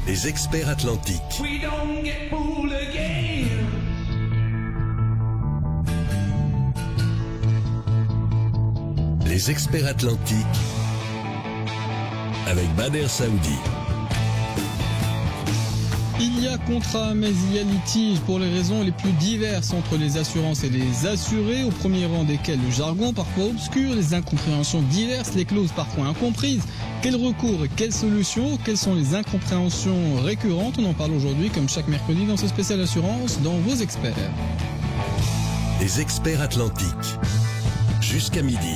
Les experts atlantiques. We don't get fooled again. Les experts atlantiques avec Bader Saoudi. Il y a contrat, mais il y a litige pour les raisons les plus diverses entre les assurances et les assurés, au premier rang desquels le jargon parfois obscur, les incompréhensions diverses, les clauses parfois incomprises. Quel recours et quelles solutions? Quelles sont les incompréhensions récurrentes? On en parle aujourd'hui, comme chaque mercredi, dans ce spécial assurance, dans vos experts. Les experts atlantiques. Jusqu'à midi.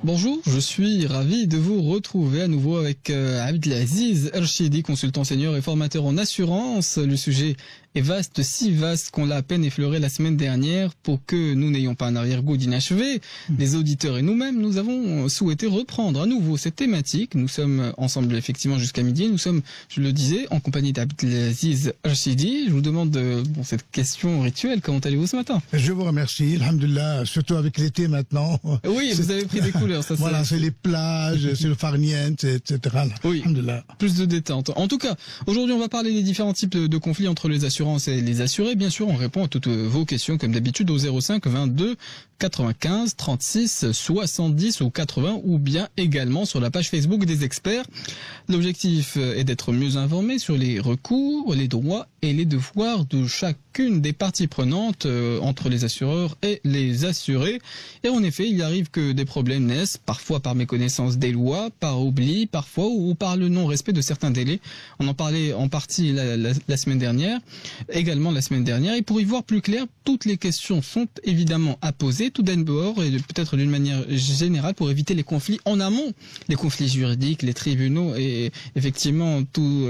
Bonjour, je suis ravi de vous retrouver à nouveau avec Abdelaziz Ershidi, consultant senior et formateur en assurance. Le sujet est vaste, si vaste qu'on l'a à peine effleuré la semaine dernière. Pour que nous n'ayons pas un arrière-goût d'inachevé, les auditeurs et nous-mêmes, nous avons souhaité reprendre à nouveau cette thématique. Nous sommes ensemble effectivement jusqu'à midi. Nous sommes, je le disais, en compagnie d'Abdelaziz Ershidi. Je vous demande cette question rituelle, comment allez-vous ce matin? Je vous remercie, alhamdoulilah, surtout avec l'été maintenant. Oui, vous avez pris des couleurs. Ça, voilà, c'est les plages, c'est le farniente, etc. Oui, plus de détente. En tout cas, aujourd'hui, on va parler des différents types de conflits entre les assurances et les assurés. Bien sûr, on répond à toutes vos questions, comme d'habitude, au 05 22 95 36 70 ou 80, ou bien également sur la page Facebook des experts. L'objectif est d'être mieux informé sur les recours, les droits et les devoirs de chacune des parties prenantes entre les assureurs et les assurés. Et en effet, il arrive que des problèmes naissent, parfois par méconnaissance des lois, par oubli, parfois, ou par le non-respect de certains délais. On en parlait en partie la semaine dernière, également la semaine dernière. Et pour y voir plus clair, toutes les questions sont évidemment à poser, tout d'abord, et peut-être d'une manière générale, pour éviter les conflits en amont, les conflits juridiques, les tribunaux, et effectivement, toutes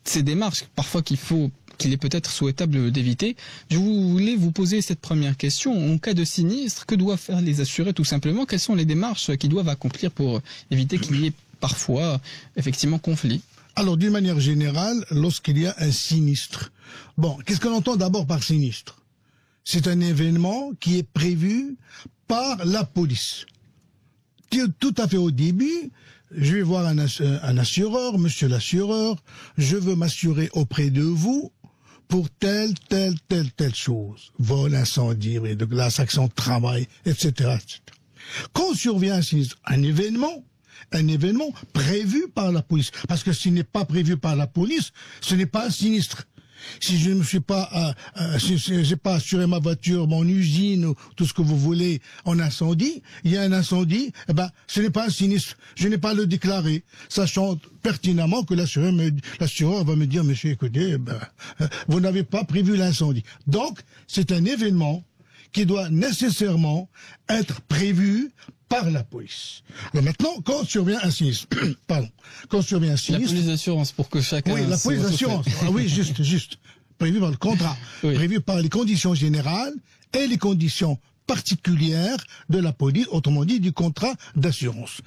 ces démarches, parfois qu'il est peut-être souhaitable d'éviter. Je voulais vous poser cette première question. En cas de sinistre, que doivent faire les assurés tout simplement? Quelles sont les démarches qu'ils doivent accomplir pour éviter qu'il y ait parfois, effectivement, conflit? Alors, d'une manière générale, lorsqu'il y a un sinistre, bon, qu'est-ce qu'on entend d'abord par sinistre? C'est un événement qui est prévu par la police. Tout à fait au début, je vais voir un assureur, monsieur l'assureur, je veux m'assurer auprès de vous pour telle chose. Vol, incendie, de glace, accident de travail, etc., etc. Quand survient un sinistre, un événement prévu par la police. Parce que s'il n'est pas prévu par la police, ce n'est pas un sinistre. Si je ne suis pas, si j'ai pas assuré ma voiture, mon usine, ou tout ce que vous voulez en incendie, il y a un incendie, ce n'est pas un sinistre. Je n'ai pas à le déclarer, sachant pertinemment que l'assureur va me dire, monsieur, écoutez, vous n'avez pas prévu l'incendie. Donc, c'est un événement qui doit nécessairement être prévu par la police. Alors maintenant, quand survient un sinistre, la police d'assurance pour que chacun... Oui, la police d'assurance. Oui, juste. Prévu par le contrat. Oui. Prévu par les conditions générales et les conditions particulières de la police, autrement dit, du contrat d'assurance.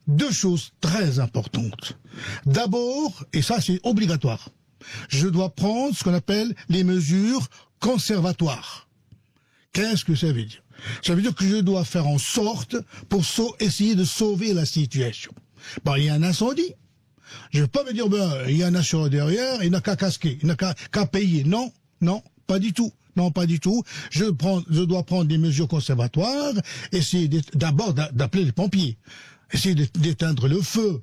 Deux choses très importantes. D'abord, et ça c'est obligatoire, je dois prendre ce qu'on appelle les mesures conservatoires. Qu'est-ce que ça veut dire? Ça veut dire que je dois faire en sorte pour essayer de sauver la situation. Il y a un incendie. Je ne vais pas me dire, il y a un assureur derrière, il n'a qu'à casquer, il n'a qu'à payer. Non, pas du tout. Non, pas du tout. Je dois prendre des mesures conservatoires, essayer d'abord d'appeler les pompiers, essayer d'éteindre le feu,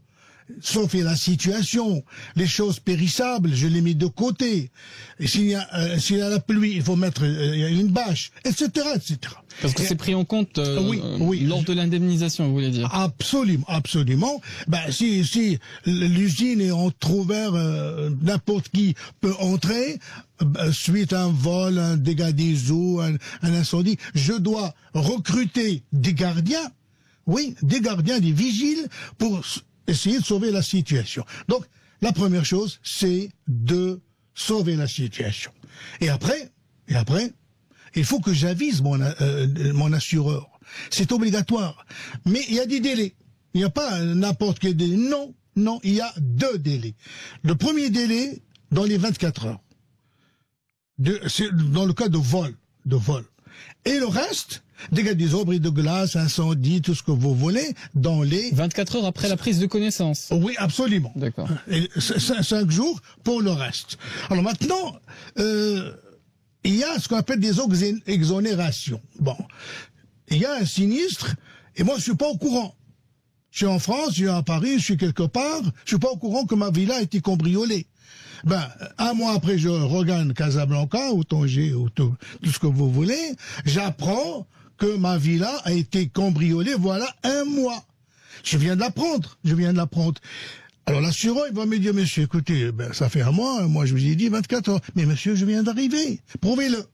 sauver la situation, les choses périssables, je les mets de côté. Et s'il y a la pluie, il faut mettre une bâche, etc., etc. Parce que c'est pris en compte lors de l'indemnisation, vous voulez dire? Absolument. Si l'usine est entrouverte, n'importe qui peut entrer, suite à un vol, un dégât des eaux, un incendie, je dois recruter des gardiens, des vigiles pour essayer de sauver la situation. Donc, la première chose, c'est de sauver la situation. Et après, il faut que j'avise mon assureur. C'est obligatoire. Mais il y a des délais. Il n'y a pas n'importe quel délai. Non, il y a 2 délais. Le premier délai, dans les 24 heures. C'est dans le cas de vol. Et le reste, dégâts des eaux, bris de glace, incendie, tout ce que vous voulez, dans les... 24 heures après la prise de connaissance. Oui, absolument. D'accord. Et 5 jours pour le reste. Alors maintenant, il y a ce qu'on appelle des exonérations. Bon, il y a un sinistre, et moi je suis pas au courant. Je suis en France, je suis à Paris, je suis quelque part, je suis pas au courant que ma villa a été cambriolée. Ben, un mois après, je regagne Casablanca, ou Tanger, ou tout ce que vous voulez, j'apprends que ma villa a été cambriolée, voilà, un mois. Je viens de l'apprendre. Alors l'assureur, il va me dire, monsieur, écoutez, ben, ça fait un mois, moi je vous ai dit 24 heures. Mais monsieur, je viens d'arriver. Prouvez-le.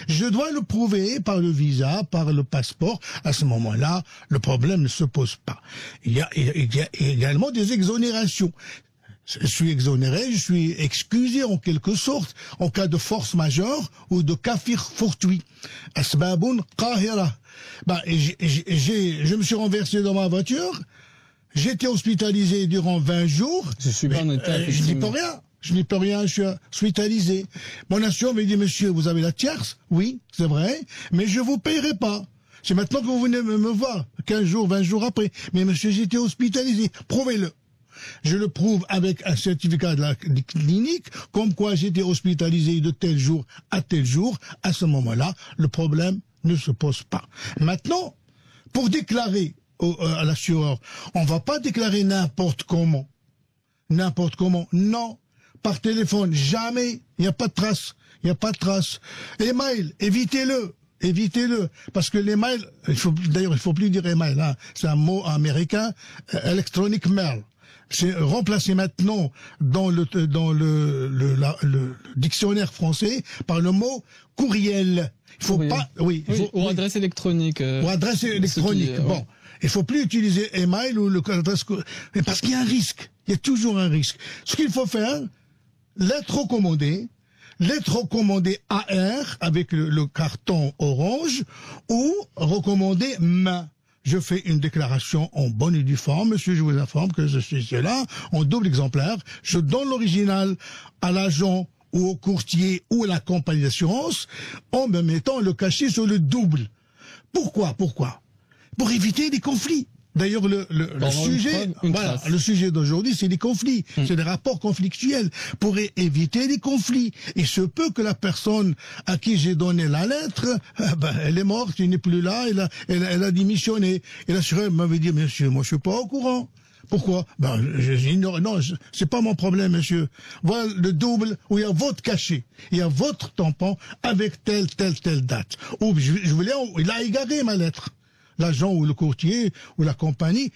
Je dois le prouver par le visa, par le passeport. À ce moment-là, le problème ne se pose pas. Il y a également des exonérations. Je suis exonéré, je suis excusé en quelque sorte en cas de force majeure ou de kafir fortuit. Asbaboun qahira. Ben, je me suis renversé dans ma voiture. J'étais hospitalisé durant 20 jours. Je suis pas en état. Je n'y peux rien. Je suis hospitalisé. Mon assureur me dit, monsieur, vous avez la tierce? Oui, c'est vrai, mais je vous paierai pas. C'est maintenant que vous venez me voir, 15 jours, 20 jours après. Mais monsieur, j'étais hospitalisé. Prouvez-le. Je le prouve avec un certificat de la clinique, comme quoi j'étais hospitalisé de tel jour à tel jour. À ce moment-là, le problème ne se pose pas. Maintenant, pour déclarer à l'assureur, on va pas déclarer n'importe comment. N'importe comment, non. Par téléphone, jamais. Il n'y a pas de trace. Email, évitez-le. Parce que l'email, d'ailleurs, il faut plus dire email, hein. C'est un mot américain, electronic mail. C'est remplacé maintenant dans le dictionnaire français par le mot courriel. Il faut pas, ou adresse électronique. Ou adresse électronique. Bon. Il faut plus utiliser email ou l'adresse, parce qu'il y a un risque. Il y a toujours un risque. Ce qu'il faut faire, lettre recommandée AR avec le carton orange ou recommandée main. Je fais une déclaration en bonne et due forme. Monsieur, je vous informe que je suis là, en double exemplaire. Je donne l'original à l'agent ou au courtier ou à la compagnie d'assurance en me mettant le cachet sur le double. Pourquoi? Pour éviter des conflits. D'ailleurs, le sujet d'aujourd'hui, c'est les conflits. C'est des rapports conflictuels. Pour éviter les conflits. Il se peut que la personne à qui j'ai donné la lettre, elle est morte, elle n'est plus là, elle a démissionné. Et l'assureur m'avait dit, monsieur, moi je suis pas au courant. Pourquoi? J'ignore. Non, c'est pas mon problème, monsieur. Voilà le double où il y a votre cachet, il y a votre tampon avec telle date. Ou il a égaré ma lettre. L'agent ou le courtier ou la compagnie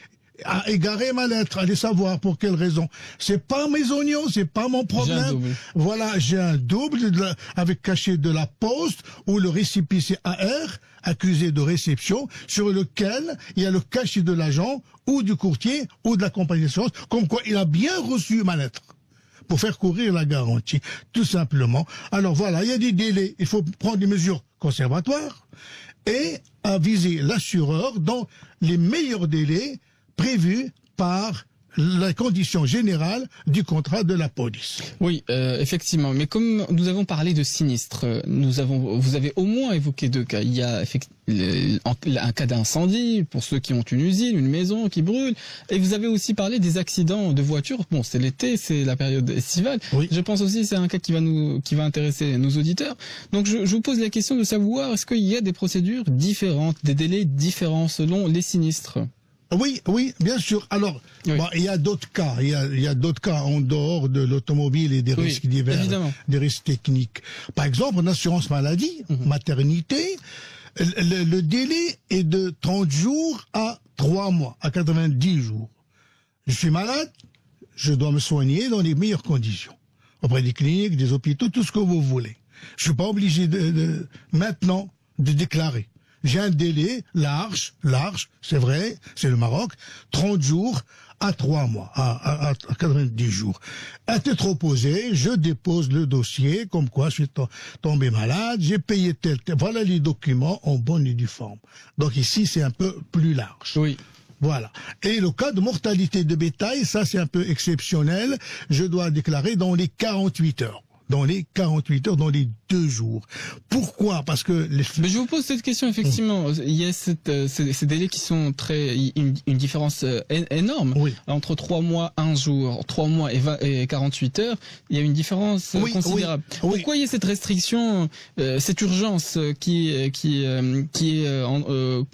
a égaré ma lettre. Allez savoir pour quelle raison. C'est pas mes oignons, c'est pas mon problème. Voilà, j'ai un double avec cachet de la poste ou le récépissé AR, accusé de réception, sur lequel il y a le cachet de l'agent ou du courtier ou de la compagnie d'assurance, comme quoi il a bien reçu ma lettre. Pour faire courir la garantie, tout simplement. Alors voilà, il y a des délais. Il faut prendre des mesures conservatoires et aviser l'assureur dans les meilleurs délais prévus par la condition générale du contrat de la police. Oui, effectivement. Mais comme nous avons parlé de sinistres, vous avez au moins évoqué 2 cas. Il y a un cas d'incendie pour ceux qui ont une usine, une maison qui brûle. Et vous avez aussi parlé des accidents de voitures. Bon, c'est l'été, c'est la période estivale. Oui. Je pense aussi que c'est un cas qui va intéresser nos auditeurs. Donc je vous pose la question de savoir, est-ce qu'il y a des procédures différentes, des délais différents selon les sinistres? Oui, bien sûr. Alors, il y a d'autres cas. Il y a d'autres cas en dehors de l'automobile et des risques divers, évidemment. Des risques techniques. Par exemple, en assurance maladie, maternité, le délai est de 30 jours à 3 mois, à 90 jours. Je suis malade, je dois me soigner dans les meilleures conditions. Auprès des cliniques, des hôpitaux, tout ce que vous voulez. Je suis pas obligé maintenant de déclarer. J'ai un délai large, c'est vrai, c'est le Maroc, 30 jours à 3 mois, à 90 jours. À tête reposée, je dépose le dossier, comme quoi je suis tombé malade, j'ai payé tel. Voilà les documents en bonne et due forme. Donc ici, c'est un peu plus large. Oui. Voilà. Et le cas de mortalité de bétail, ça c'est un peu exceptionnel, je dois déclarer dans les 48 heures. dans les 48 heures, dans les 2 jours. Pourquoi? Parce que Mais je vous pose cette question, effectivement. Il y a ces délais qui sont une différence énorme. Oui. Entre 3 mois, 1 jour, 3 mois et 48 heures, il y a une différence considérable. Oui. Pourquoi il y a cette restriction, cette urgence qui est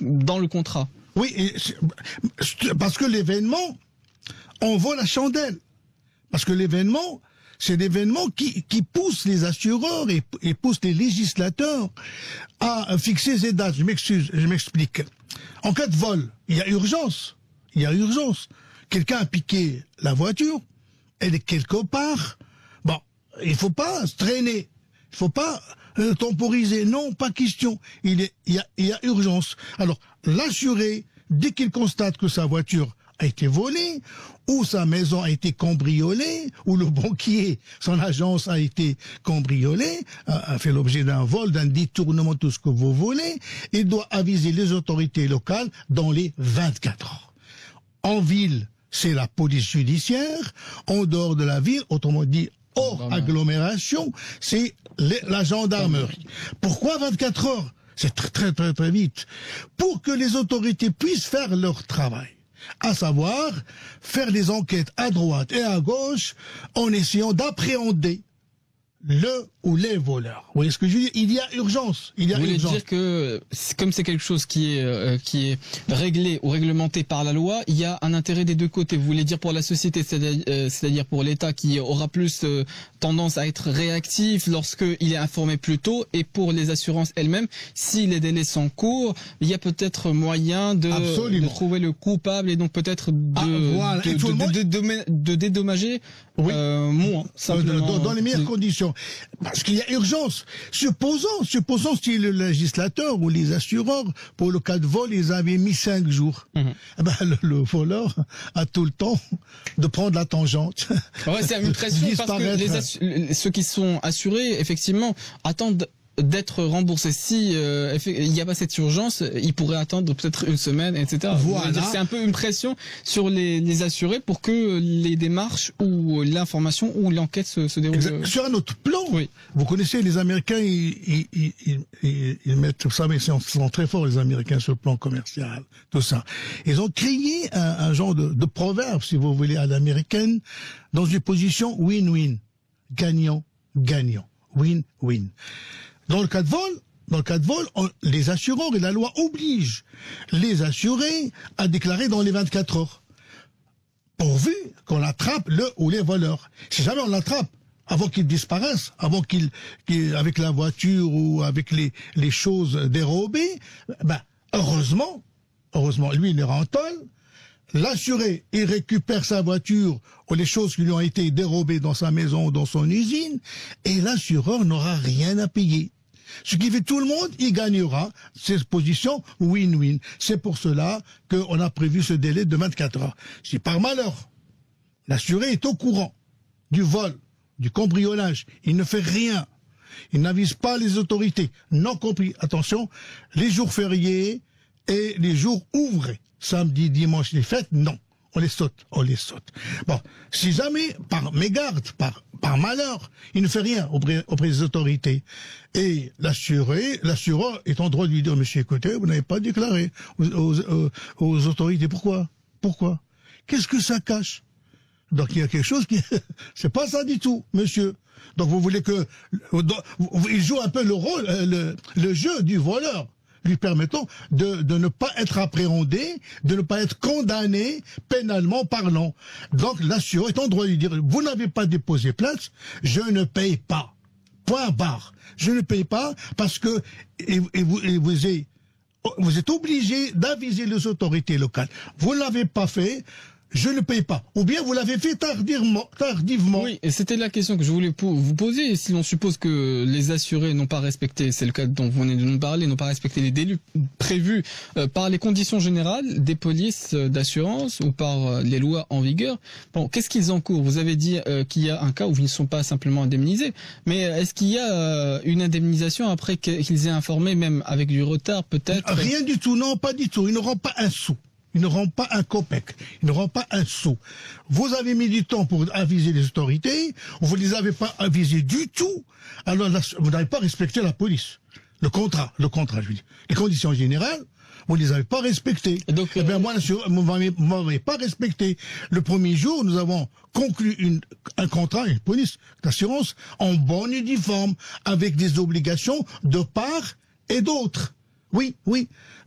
dans le contrat? Oui, parce que l'événement, on voit la chandelle. Parce que l'événement, c'est l'événement qui pousse les assureurs et pousse les législateurs à fixer ces dates. Je m'explique. En cas de vol, il y a urgence. Quelqu'un a piqué la voiture, elle est quelque part. Bon, il faut pas se traîner. Il faut pas temporiser. Non, pas question. Il y a urgence. Alors, l'assuré, dès qu'il constate que sa voiture a été volée, ou sa maison a été cambriolée, ou le banquier, son agence a été cambriolée, a fait l'objet d'un vol, d'un détournement, tout ce que vous voulez, il doit aviser les autorités locales dans les 24 heures. En ville, c'est la police judiciaire. En dehors de la ville, autrement dit, hors agglomération, c'est la gendarmerie. Pourquoi 24 heures? C'est très vite. Pour que les autorités puissent faire leur travail. À savoir, faire des enquêtes à droite et à gauche en essayant d'appréhender le ou les voleurs. Vous voyez ce que je veux dire? Il y a urgence. Vous voulez dire que, comme c'est quelque chose qui est réglé ou réglementé par la loi, il y a un intérêt des deux côtés. Vous voulez dire pour la société, c'est-à-dire pour l'État qui aura plus tendance à être réactif lorsqu'il est informé plus tôt, et pour les assurances elles-mêmes, si les délais sont courts, il y a peut-être moyen de trouver le coupable et donc peut-être de dédommager moins, simplement. Dans les meilleures conditions. Parce qu'il y a urgence. Supposons si le législateur ou les assureurs, pour le cas de vol, ils avaient mis 5 jours. Le voleur a tout le temps de prendre la tangente. Ouais, c'est une pression parce que ceux qui sont assurés, effectivement, attendent d'être remboursés. Si il n'y a pas cette urgence, ils pourraient attendre peut-être une semaine, etc. Voilà. C'est un peu une pression sur les assurés pour que les démarches ou l'information ou l'enquête se déroule. Sur un autre plan, oui. Vous connaissez les Américains, ils mettent, vous savez, ils sont très forts les Américains sur le plan commercial, tout ça. Ils ont créé un genre de proverbe, si vous voulez, à l'américaine, dans une position win-win, gagnant, win-win. Dans le cas de vol, les assureurs et la loi obligent les assurés à déclarer dans les 24 heures. Pourvu qu'on attrape le ou les voleurs. Si jamais on l'attrape avant qu'ils disparaissent, avant qu'il avec la voiture ou avec les choses dérobées, heureusement, lui il est rentable. L'assuré, il récupère sa voiture ou les choses qui lui ont été dérobées dans sa maison ou dans son usine, et l'assureur n'aura rien à payer. Ce qui fait tout le monde, il gagnera. Cette position win-win. C'est pour cela qu'on a prévu ce délai de 24 heures. Si par malheur, l'assuré est au courant du vol, du cambriolage, il ne fait rien, il n'avise pas les autorités, non compris, attention, les jours fériés et les jours ouvrés, samedi, dimanche, les fêtes, non. On les saute. Bon, si jamais, par mégarde, par malheur, il ne fait rien auprès des autorités, et l'assureur est en droit de lui dire, monsieur, écoutez, vous n'avez pas déclaré aux autorités. Pourquoi? Qu'est-ce que ça cache? Donc il y a quelque chose qui, c'est pas ça du tout, monsieur. Donc vous voulez il joue un peu le rôle, le jeu du voleur, lui permettant de ne pas être appréhendé, de ne pas être condamné pénalement parlant. Donc l'assureur est en droit de lui dire, vous n'avez pas déposé plainte, je ne paye pas. Point barre. Je ne paye pas parce que vous êtes obligé d'aviser les autorités locales. Vous ne l'avez pas fait. Je ne paye pas. Ou bien vous l'avez fait tardivement. Oui, et c'était la question que je voulais vous poser. Si l'on suppose que les assurés n'ont pas respecté, c'est le cas dont vous venez de nous parler, n'ont pas respecté les délais prévus par les conditions générales des polices d'assurance ou par les lois en vigueur. Bon, qu'est-ce qu'ils encourent? Vous avez dit qu'il y a un cas où ils ne sont pas simplement indemnisés, mais est-ce qu'il y a une indemnisation après qu'ils aient informé, même avec du retard peut-être? Rien du tout, non, pas du tout. Ils n'auront pas un sou. il ne rend pas un copec, il ne rend pas un sou. Vous avez mis du temps pour aviser les autorités, vous ne les avez pas avisés du tout, alors là, vous n'avez pas respecté la police. Le contrat, je veux dire. Les conditions générales, vous ne les avez pas respectées. Donc, eh bien, moi, vous ne m'avez pas respecté. Le premier jour, nous avons conclu un contrat, une police d'assurance, en bonne et due forme, avec des obligations de part et d'autre. Oui.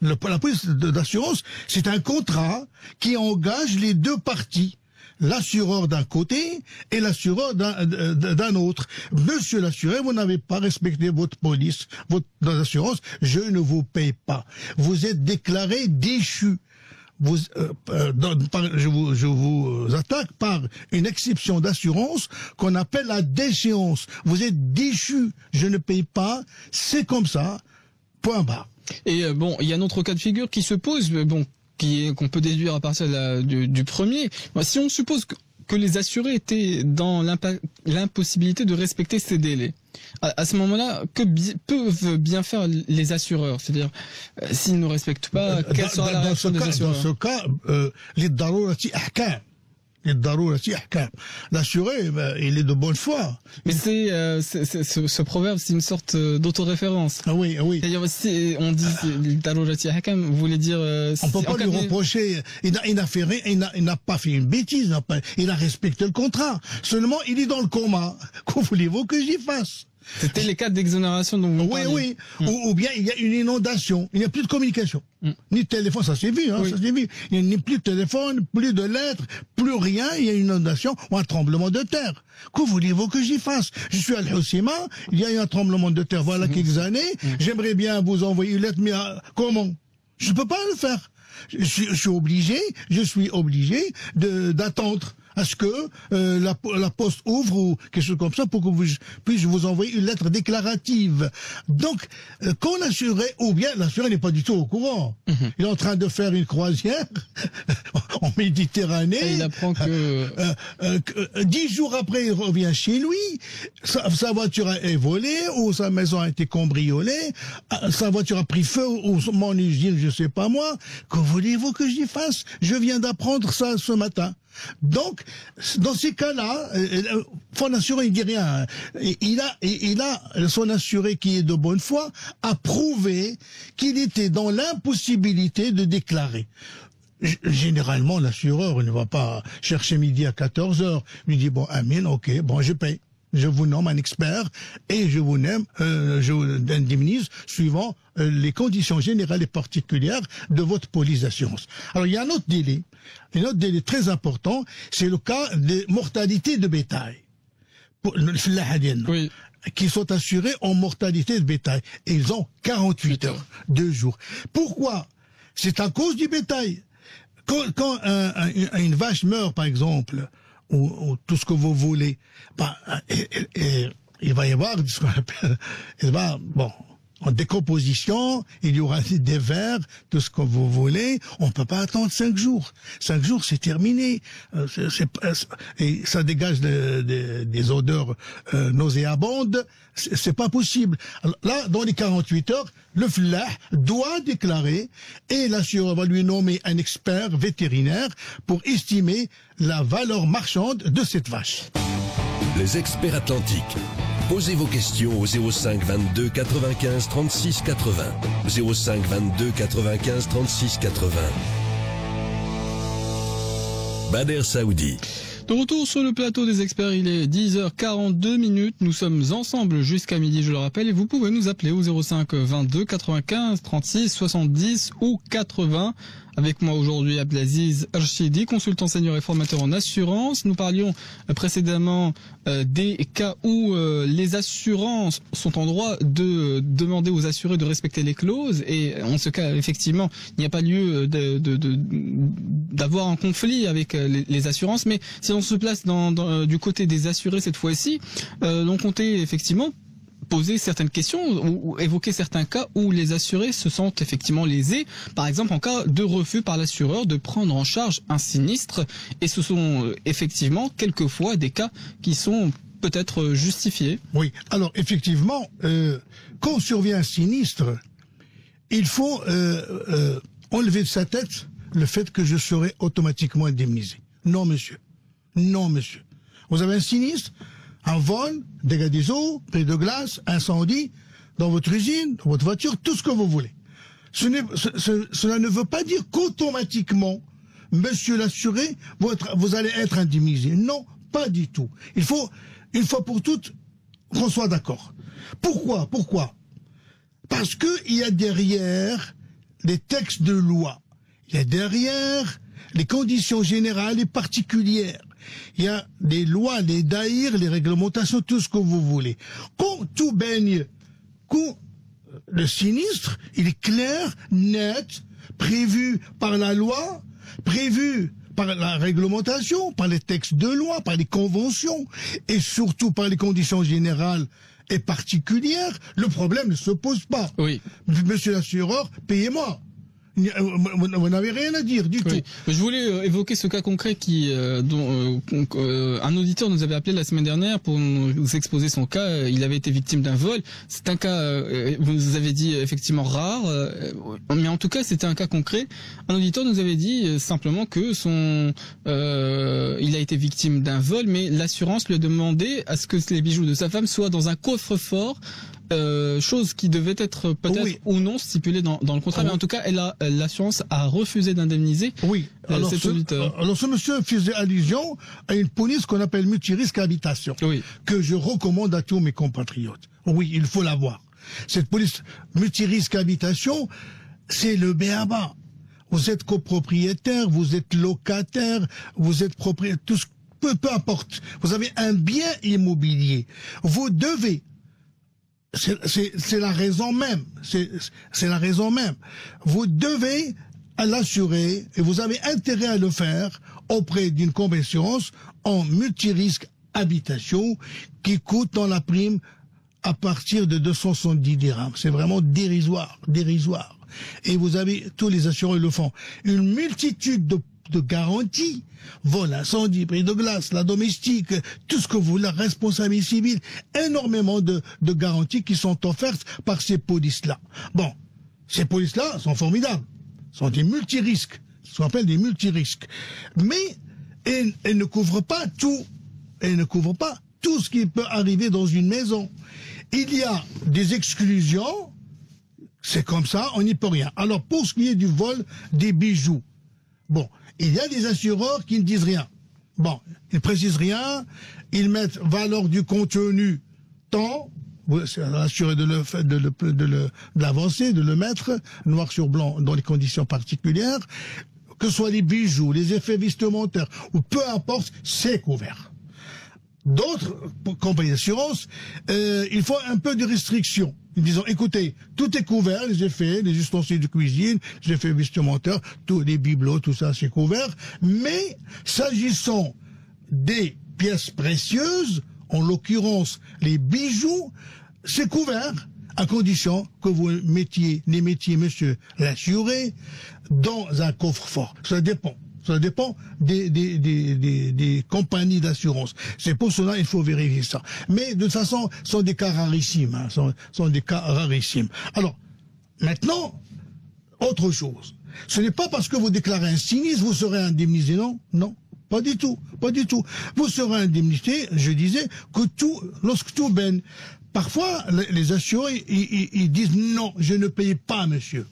La police d'assurance, c'est un contrat qui engage les deux parties. L'assureur d'un côté et l'assureur d'un autre. Monsieur l'assureur, vous n'avez pas respecté votre police, votre assurance, je ne vous paye pas. Vous êtes déclaré déchu. Je vous attaque par une exception d'assurance qu'on appelle la déchéance. Vous êtes déchu, je ne paye pas, c'est comme ça, point barre. Et bon, il y a un autre cas de figure qui se pose, bon, qu'on peut déduire à partir du premier. Si on suppose que les assurés étaient dans l'impossibilité de respecter ces délais, à ce moment-là, que peuvent bien faire les assureurs? C'est-à-dire, s'ils ne respectent pas, quelle sera la réaction des assureurs? Dans ce cas, les darurati ahkam. L'assuré, il est de bonne foi. Mais ce proverbe, c'est une sorte d'autoréférence. Ah oui. C'est-à-dire, si on dit darurati ahkam, vous voulez dire... on peut pas lui reprocher, il n'a fait rien, il n'a pas fait une bêtise, il a respecté le contrat. Seulement, il est dans le coma. Que voulez-vous que j'y fasse? C'était les cas d'exonération dont vous parliez. Oui. Ou bien il y a une inondation, il n'y a plus de communication, ni de téléphone, ça s'est vu, ça s'est vu. Il n'y a plus de téléphone, plus de lettres, plus rien, il y a une inondation ou un tremblement de terre. Que voulez-vous que j'y fasse? Je suis à Al-Hoceima, il y a eu un tremblement de terre, voilà quelques années, j'aimerais bien vous envoyer une lettre, mais comment? Je ne peux pas le faire. Je suis obligé d'attendre à ce que la poste ouvre ou quelque chose comme ça pour que je puisse vous envoyer une lettre déclarative. Donc, quand l'assuré, ou bien l'assuré n'est pas du tout au courant, il est en train de faire une croisière en Méditerranée. Et il apprend que 10 jours après, il revient chez lui, sa voiture est volée ou sa maison a été cambriolée, sa voiture a pris feu ou mon usine, je sais pas moi. Que voulez-vous que j'y fasse? Je viens d'apprendre ça ce matin. Donc, dans ces cas-là, son assuré, il dit rien. Il a son assuré qui est de bonne foi a prouvé qu'il était dans l'impossibilité de déclarer. Généralement, l'assureur ne va pas chercher midi à 14h. Il dit, bon, Amine, ok, bon, je paye. Je vous nomme un expert et je vous indemnise suivant les conditions générales et particulières de votre police d'assurance. Alors, il y a un autre délai très important, c'est le cas des mortalités de bétail. Oui. Qui sont assurés en mortalité de bétail. Et ils ont 48 heures, 2 jours. Pourquoi? C'est à cause du bétail. Quand une vache meurt, par exemple, ou tout ce que vous voulez, il va y avoir ce qu'on appelle, en décomposition, il y aura des vers, tout ce que vous voulez, on peut pas attendre 5 jours. 5 jours, c'est terminé. Et ça dégage des odeurs nauséabondes. C'est pas possible. Alors là, dans les 48 heures, le fallah doit déclarer et l'assureur va lui nommer un expert vétérinaire pour estimer la valeur marchande de cette vache. Les experts atlantiques. Posez vos questions au 05 22 95 36 80. 05 22 95 36 80. Bader Saoudi. De retour sur le plateau des experts, il est 10h42. Nous sommes ensemble jusqu'à midi, je le rappelle, et vous pouvez nous appeler au 05 22 95 36 70 ou 80. Avec moi aujourd'hui Abdelaziz Archidi, consultant senior et formateur en assurance. Nous parlions précédemment des cas où les assurances sont en droit de demander aux assurés de respecter les clauses, et en ce cas, effectivement, il n'y a pas lieu d'avoir un conflit avec les assurances. Mais si on se place du côté des assurés cette fois-ci, on comptait effectivement poser certaines questions ou évoquer certains cas où les assurés se sentent effectivement lésés, par exemple en cas de refus par l'assureur de prendre en charge un sinistre, et ce sont effectivement quelquefois des cas qui sont peut-être justifiés. Oui, alors effectivement, quand survient un sinistre, il faut enlever de sa tête le fait que je serai automatiquement indemnisé. Non, monsieur. Non, monsieur. Vous avez un sinistre, un vol, dégâts des eaux, prix de glace, incendie, dans votre usine, dans votre voiture, tout ce que vous voulez. Cela ne veut pas dire qu'automatiquement, monsieur l'assuré, vous allez être indemnisé. Non, pas du tout. Il faut, une fois pour toutes, qu'on soit d'accord. Pourquoi? Parce que il y a derrière les textes de loi, il y a derrière les conditions générales et particulières, il y a les lois, les daïrs, les réglementations, tout ce que vous voulez. Quand tout baigne, quand le sinistre, il est clair, net, prévu par la loi, prévu par la réglementation, par les textes de loi, par les conventions, et surtout par les conditions générales et particulière, le problème ne se pose pas. Oui. Monsieur l'assureur, payez-moi. Vous n'avez rien à dire du tout. Je voulais évoquer ce cas concret dont un auditeur nous avait appelé la semaine dernière pour nous exposer son cas. Il avait été victime d'un vol. C'est un cas, vous avez dit effectivement rare, mais en tout cas c'était un cas concret. Un auditeur nous avait dit simplement que il a été victime d'un vol, mais l'assurance lui a demandé à ce que les bijoux de sa femme soient dans un coffre-fort. Chose qui devait être peut-être ou non stipulée dans le contrat, mais en tout cas, l'assurance a refusé d'indemniser cet auditeur. Alors ce monsieur faisait allusion à une police qu'on appelle multirisque habitation, que je recommande à tous mes compatriotes. Oui, il faut l'avoir. Cette police multirisque habitation, c'est le b.a.-ba. Vous êtes copropriétaire, vous êtes locataire, vous êtes propriétaire, tout ce, peu importe. Vous avez un bien immobilier. Vous devez, c'est la raison même. C'est la raison même. Vous devez l'assurer et vous avez intérêt à le faire auprès d'une convention en multirisque habitation qui coûte dans la prime à partir de 270 dirhams. C'est vraiment dérisoire. Et vous avez, tous les assureurs le font, une multitude de garanties, vol, incendie, prix de glace, la domestique, tout ce que vous voulez, la responsabilité civile, énormément de garanties qui sont offertes par ces polices-là. Bon, ces polices-là sont formidables, sont des multirisques, ce qu'on appelle des multirisques. Mais elles ne couvrent pas tout, ce qui peut arriver dans une maison. Il y a des exclusions, c'est comme ça, on n'y peut rien. Alors, pour ce qui est du vol des bijoux, bon, il y a des assureurs qui ne disent rien. Bon, ils ne précisent rien, ils mettent valeur du contenu tant, c'est assuré de l'avancer, de le mettre noir sur blanc dans les conditions particulières, que ce soit les bijoux, les effets vestimentaires, ou peu importe, c'est couvert. D'autres compagnies d'assurance, il faut un peu de restriction. Ils disent, écoutez, tout est couvert, les effets, les ustensiles de cuisine, les effets vestimentaires, tous les bibelots, tout ça, c'est couvert. Mais, s'agissant des pièces précieuses, en l'occurrence, les bijoux, c'est couvert, à condition que vous les mettiez, monsieur l'assuré, dans un coffre-fort. Ça dépend des compagnies d'assurance. C'est pour cela qu'il faut vérifier ça. Mais de toute façon, ce sont des cas rarissimes. Sont des cas rarissimes. Alors, maintenant, autre chose. Ce n'est pas parce que vous déclarez un sinistre, vous serez indemnisé, non, pas du tout. Vous serez indemnisé, je disais, lorsque tout baigne. Parfois, les assurés, ils disent non, je ne paye pas, monsieur.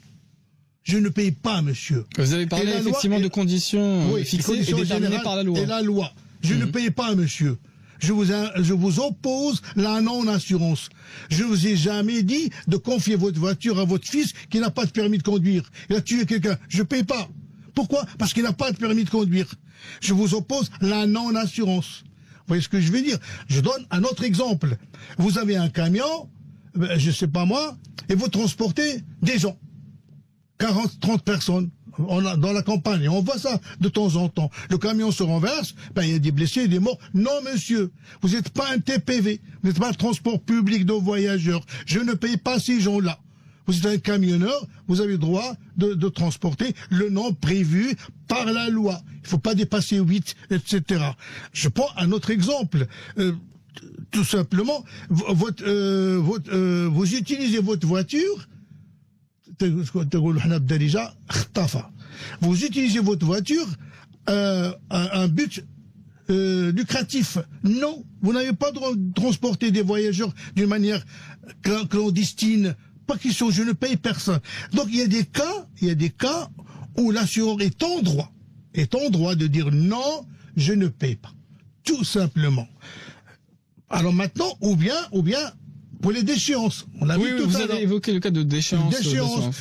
Vous avez parlé effectivement de conditions fixées et déterminées par la loi. Et la loi. Je ne paye pas, monsieur. Je vous oppose la non-assurance. Je vous ai jamais dit de confier votre voiture à votre fils qui n'a pas de permis de conduire. Il a tué quelqu'un. Je paye pas. Pourquoi? Parce qu'il n'a pas de permis de conduire. Je vous oppose la non-assurance. Vous voyez ce que je veux dire? Je donne un autre exemple. Vous avez un camion, je sais pas moi, et vous transportez des gens. 40, 30 personnes dans la campagne. Et on voit ça de temps en temps. Le camion se renverse, il y a des blessés, des morts. Non, monsieur, vous n'êtes pas un TPV. Vous n'êtes pas un transport public de voyageurs. Je ne paye pas ces gens-là. Vous êtes un camionneur, vous avez le droit de transporter le nombre prévu par la loi. Il ne faut pas dépasser 8, etc. Je prends un autre exemple. Tout simplement, vous utilisez votre voiture, Vous utilisez votre voiture un but lucratif. Non, vous n'avez pas le droit de transporter des voyageurs d'une manière clandestine. Pas question, je ne paye personne. Donc il y a des cas où l'assureur est en droit de dire non, je ne paye pas. Tout simplement. Alors maintenant, ou bien, pour les déchéances. On a vu tout vous à l'heure. avez évoqué le cas de déchéance.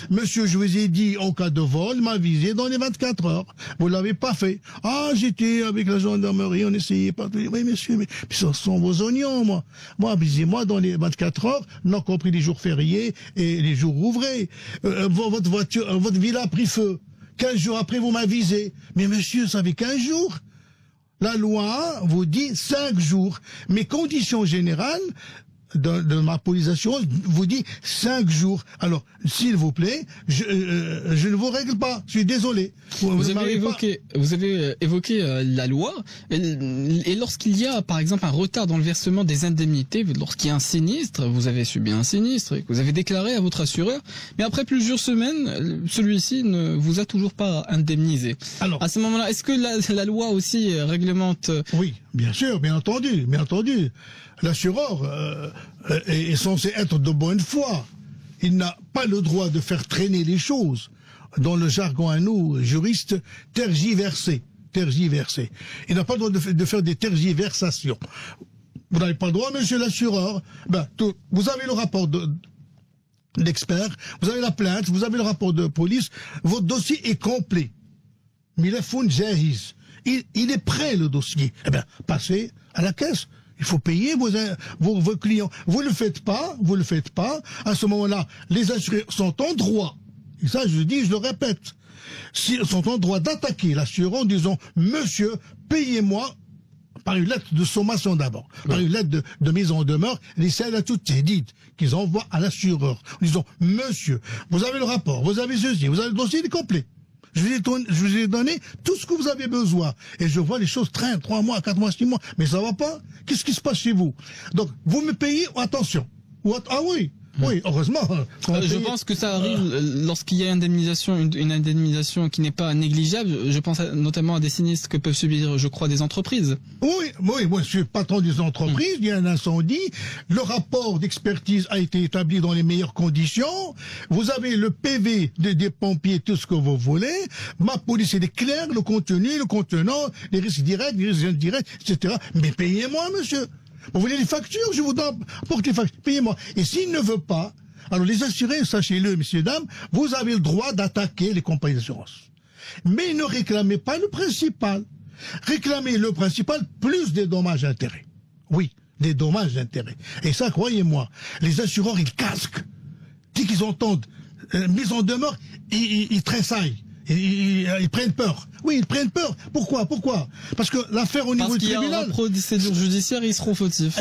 Monsieur, je vous ai dit, en cas de vol, m'aviser dans les 24 heures. Vous l'avez pas fait. Ah, j'étais avec la gendarmerie, on essayait pas. Oui, monsieur, mais ce sont vos oignons, moi. Moi, avisez-moi dans les 24 heures, non compris les jours fériés et les jours ouvrés. Votre voiture, votre villa a pris feu. 15 jours après, vous m'avisez. Mais monsieur, ça fait 15 jours. La loi vous dit 5 jours. Mes conditions générales de ma police d'assurance vous dit 5 jours. Alors, s'il vous plaît, je ne vous règle pas. Je suis désolé. Vous avez évoqué la loi. Et lorsqu'il y a, par exemple, un retard dans le versement des indemnités, lorsqu'il y a un sinistre, vous avez subi un sinistre et que vous avez déclaré à votre assureur, mais après plusieurs semaines, celui-ci ne vous a toujours pas indemnisé. Alors, à ce moment-là, est-ce que la loi aussi réglemente? Oui, bien sûr, bien entendu. L'assureur est censé être de bonne foi. Il n'a pas le droit de faire traîner les choses. Dans le jargon à nous, juristes, tergiverser. Il n'a pas le droit de faire des tergiversations. Vous n'avez pas le droit, monsieur l'assureur. Vous avez le rapport d'expert, vous avez la plainte, vous avez le rapport de police, votre dossier est complet. Milefoun Jahiz. Il est prêt, le dossier. Passez à la caisse. Il faut payer vos clients. Vous le faites pas. À ce moment-là, les assurés sont en droit. Et ça, je le répète. Ils sont en droit d'attaquer l'assureur en disant, monsieur, payez-moi par une lettre de sommation d'abord. Par une lettre de mise en demeure, les celles à toutes dites qu'ils envoient à l'assureur. En disant, monsieur, vous avez le rapport, vous avez ceci, vous avez le dossier, il est complet. Je vous ai donné tout ce que vous avez besoin. Et je vois les choses traînent, 3 mois, 4 mois, 6 mois. Mais ça va pas. Qu'est-ce qui se passe chez vous? Donc, vous me payez, attention. Ah oui. Oui, heureusement. Je pense que ça arrive lorsqu'il y a une indemnisation qui n'est pas négligeable. Je pense notamment à des sinistres que peuvent subir, je crois, des entreprises. Oui, moi je suis patron des entreprises, il y a un incendie, le rapport d'expertise a été établi dans les meilleures conditions, vous avez le PV des pompiers, tout ce que vous voulez, ma police est claire, le contenu, le contenant, les risques directs, les risques indirects, etc. Mais payez-moi, monsieur. Vous voulez les factures? Je vous apporte les factures. Payez-moi. Et s'il ne veut pas, alors les assurés, sachez-le, messieurs, dames, vous avez le droit d'attaquer les compagnies d'assurance. Mais ne réclamez pas le principal. Réclamez le principal plus des dommages-intérêts. Oui, des dommages-intérêts. Et ça, croyez-moi, les assureurs, ils casquent. Dès qu'ils entendent mise en demeure, ils tressaillent. Ils prennent peur. Oui, ils prennent peur. Pourquoi? Parce que l'affaire au niveau du tribunal... Parce qu'il y a un procédure judiciaire, ils seront fautifs.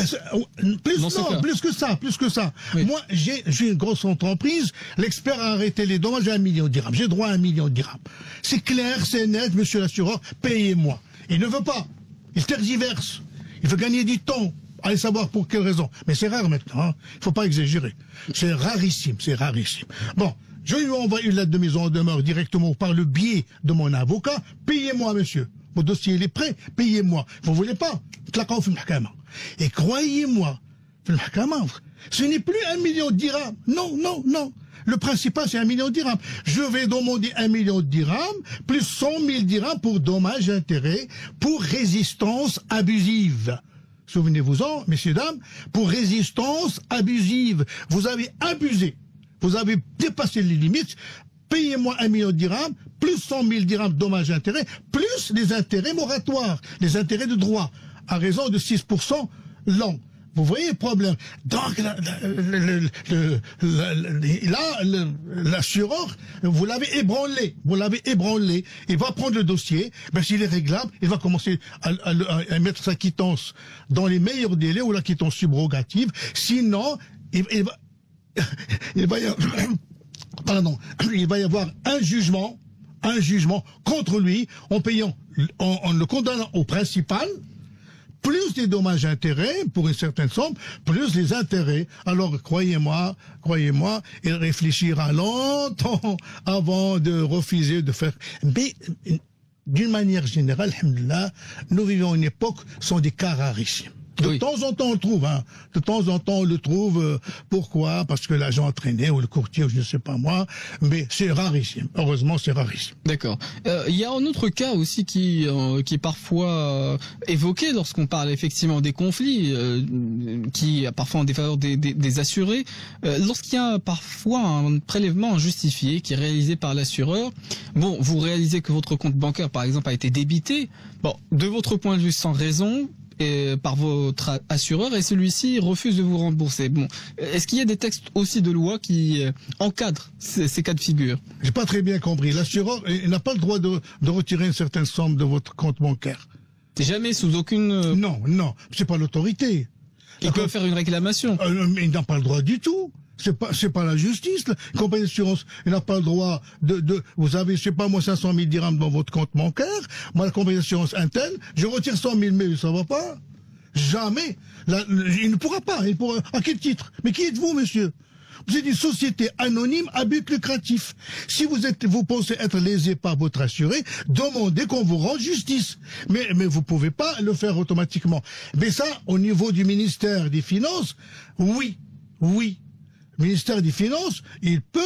Plus que ça. Oui. Moi, j'ai une grosse entreprise, l'expert a arrêté les dommages à 1 million de dirhams. J'ai droit à 1 million de dirhams. C'est clair, c'est net, monsieur l'assureur, payez-moi. Il ne veut pas. Il tergiverse. Il veut gagner du temps. Allez savoir pour quelle raison. Mais c'est rare maintenant, hein. Il faut pas exagérer. C'est rarissime. Bon. Je lui envoie une lettre de mise en demeure directement par le biais de mon avocat. Payez-moi, monsieur. Mon dossier, il est prêt. Payez-moi. Vous voulez pas? Et croyez-moi, ce n'est plus 1 million de dirhams. Non. Le principal, c'est 1 million de dirhams. Je vais demander 1 million de dirhams, plus 100 000 dirhams pour dommages et intérêts, pour résistance abusive. Souvenez-vous-en, messieurs, dames, pour résistance abusive. Vous avez abusé. Vous avez dépassé les limites, payez-moi 1 million de dirhams, plus 100 000 dirhams dommages et intérêts, plus les intérêts moratoires, les intérêts de droit, à raison de 6% l'an. Vous voyez le problème. Donc, l'assureur, vous l'avez ébranlé. Il va prendre le dossier, s'il est réglable, il va commencer à mettre sa quittance dans les meilleurs délais ou la quittance subrogative. Sinon, il va y avoir un jugement contre lui en le condamnant au principal, plus les dommages-intérêts pour une certaine somme, plus les intérêts. Alors croyez-moi, il réfléchira longtemps avant de refuser de faire. Mais d'une manière générale, alhamdoulilah, nous vivons une époque sont des cas rarissimes. De temps en temps, on le trouve. Hein. De temps en temps, on le trouve. Pourquoi? Parce que l'agent entraîné ou le courtier, ou je ne sais pas moi. Mais c'est rarissime. Heureusement, c'est rarissime. D'accord. Il y a un autre cas aussi qui est parfois évoqué lorsqu'on parle effectivement des conflits, qui parfois en défaveur des assurés. Lorsqu'il y a parfois un prélèvement injustifié qui est réalisé par l'assureur, bon, vous réalisez que votre compte bancaire, par exemple, a été débité. Bon, de votre point de vue, sans raison, par votre assureur, et celui-ci refuse de vous rembourser. Bon, est-ce qu'il y a des textes aussi de loi qui encadrent ces cas de figure? J'ai pas très bien compris. L'assureur n'a pas le droit de retirer une certaine somme de votre compte bancaire. Jamais, sous aucune... Non, c'est pas l'autorité. Il peut faire une réclamation. Mais il n'a pas le droit du tout. C'est pas la justice. La compagnie d'assurance, il n'a pas le droit vous avez, je sais pas moi, 500 000 dirhams dans votre compte bancaire. Moi, la compagnie d'assurance Intel, je retire 100 000, mais ça va pas. Jamais. Il ne pourra pas. À quel titre? Mais qui êtes-vous, monsieur? Vous êtes une société anonyme à but lucratif. Si vous pensez être lésé par votre assuré, demandez qu'on vous rende justice. Mais vous pouvez pas le faire automatiquement. Mais ça, au niveau du ministère des Finances, oui. Le ministère des Finances, il peut,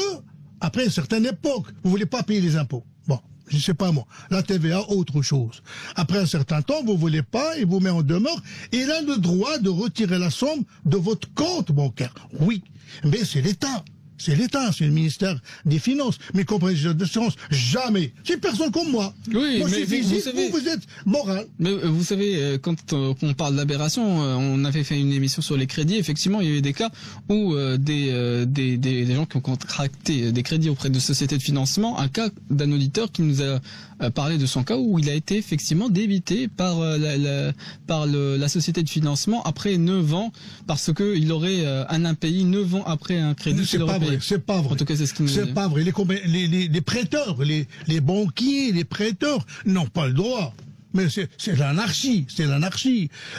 après une certaine époque, vous voulez pas payer les impôts. Bon, je sais pas moi, la TVA, autre chose. Après un certain temps, vous voulez pas, il vous met en demeure, et il a le droit de retirer la somme de votre compte bancaire. Oui, mais c'est l'État. C'est l'État, c'est le ministère des Finances. Mais compagnie d'assurance, jamais. C'est une personne comme moi. Oui, moi, mais je suis physique, vous êtes moral. Mais vous savez, quand on parle d'aberration, on avait fait une émission sur les crédits. Effectivement, il y a eu des cas où des gens qui ont contracté des crédits auprès de sociétés de financement. Un cas d'un auditeur qui nous a parlé de son cas où il a été effectivement débité par la société de financement après 9 ans parce que il aurait un impayé 9 ans après un crédit. C'est pas vrai. En tout cas, c'est ce qu'il nous a dit. C'est pas vrai. Les prêteurs, les banquiers, les prêteurs n'ont pas le droit. Mais c'est l'anarchie,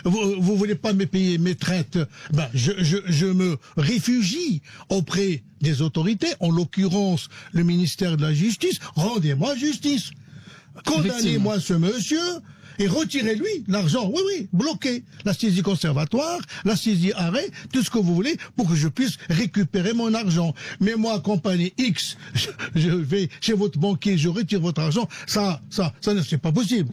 Vous voulez pas me payer mes traites? Ben, je me réfugie auprès des autorités, en l'occurrence le ministère de la Justice. Rendez-moi justice. Condamnez-moi ce monsieur. Et retirez-lui l'argent, oui, bloqué. La saisie conservatoire, la saisie arrêt, tout ce que vous voulez, pour que je puisse récupérer mon argent. Mais moi, compagnie X, je vais chez votre banquier, je retire votre argent, ça, c'est pas possible,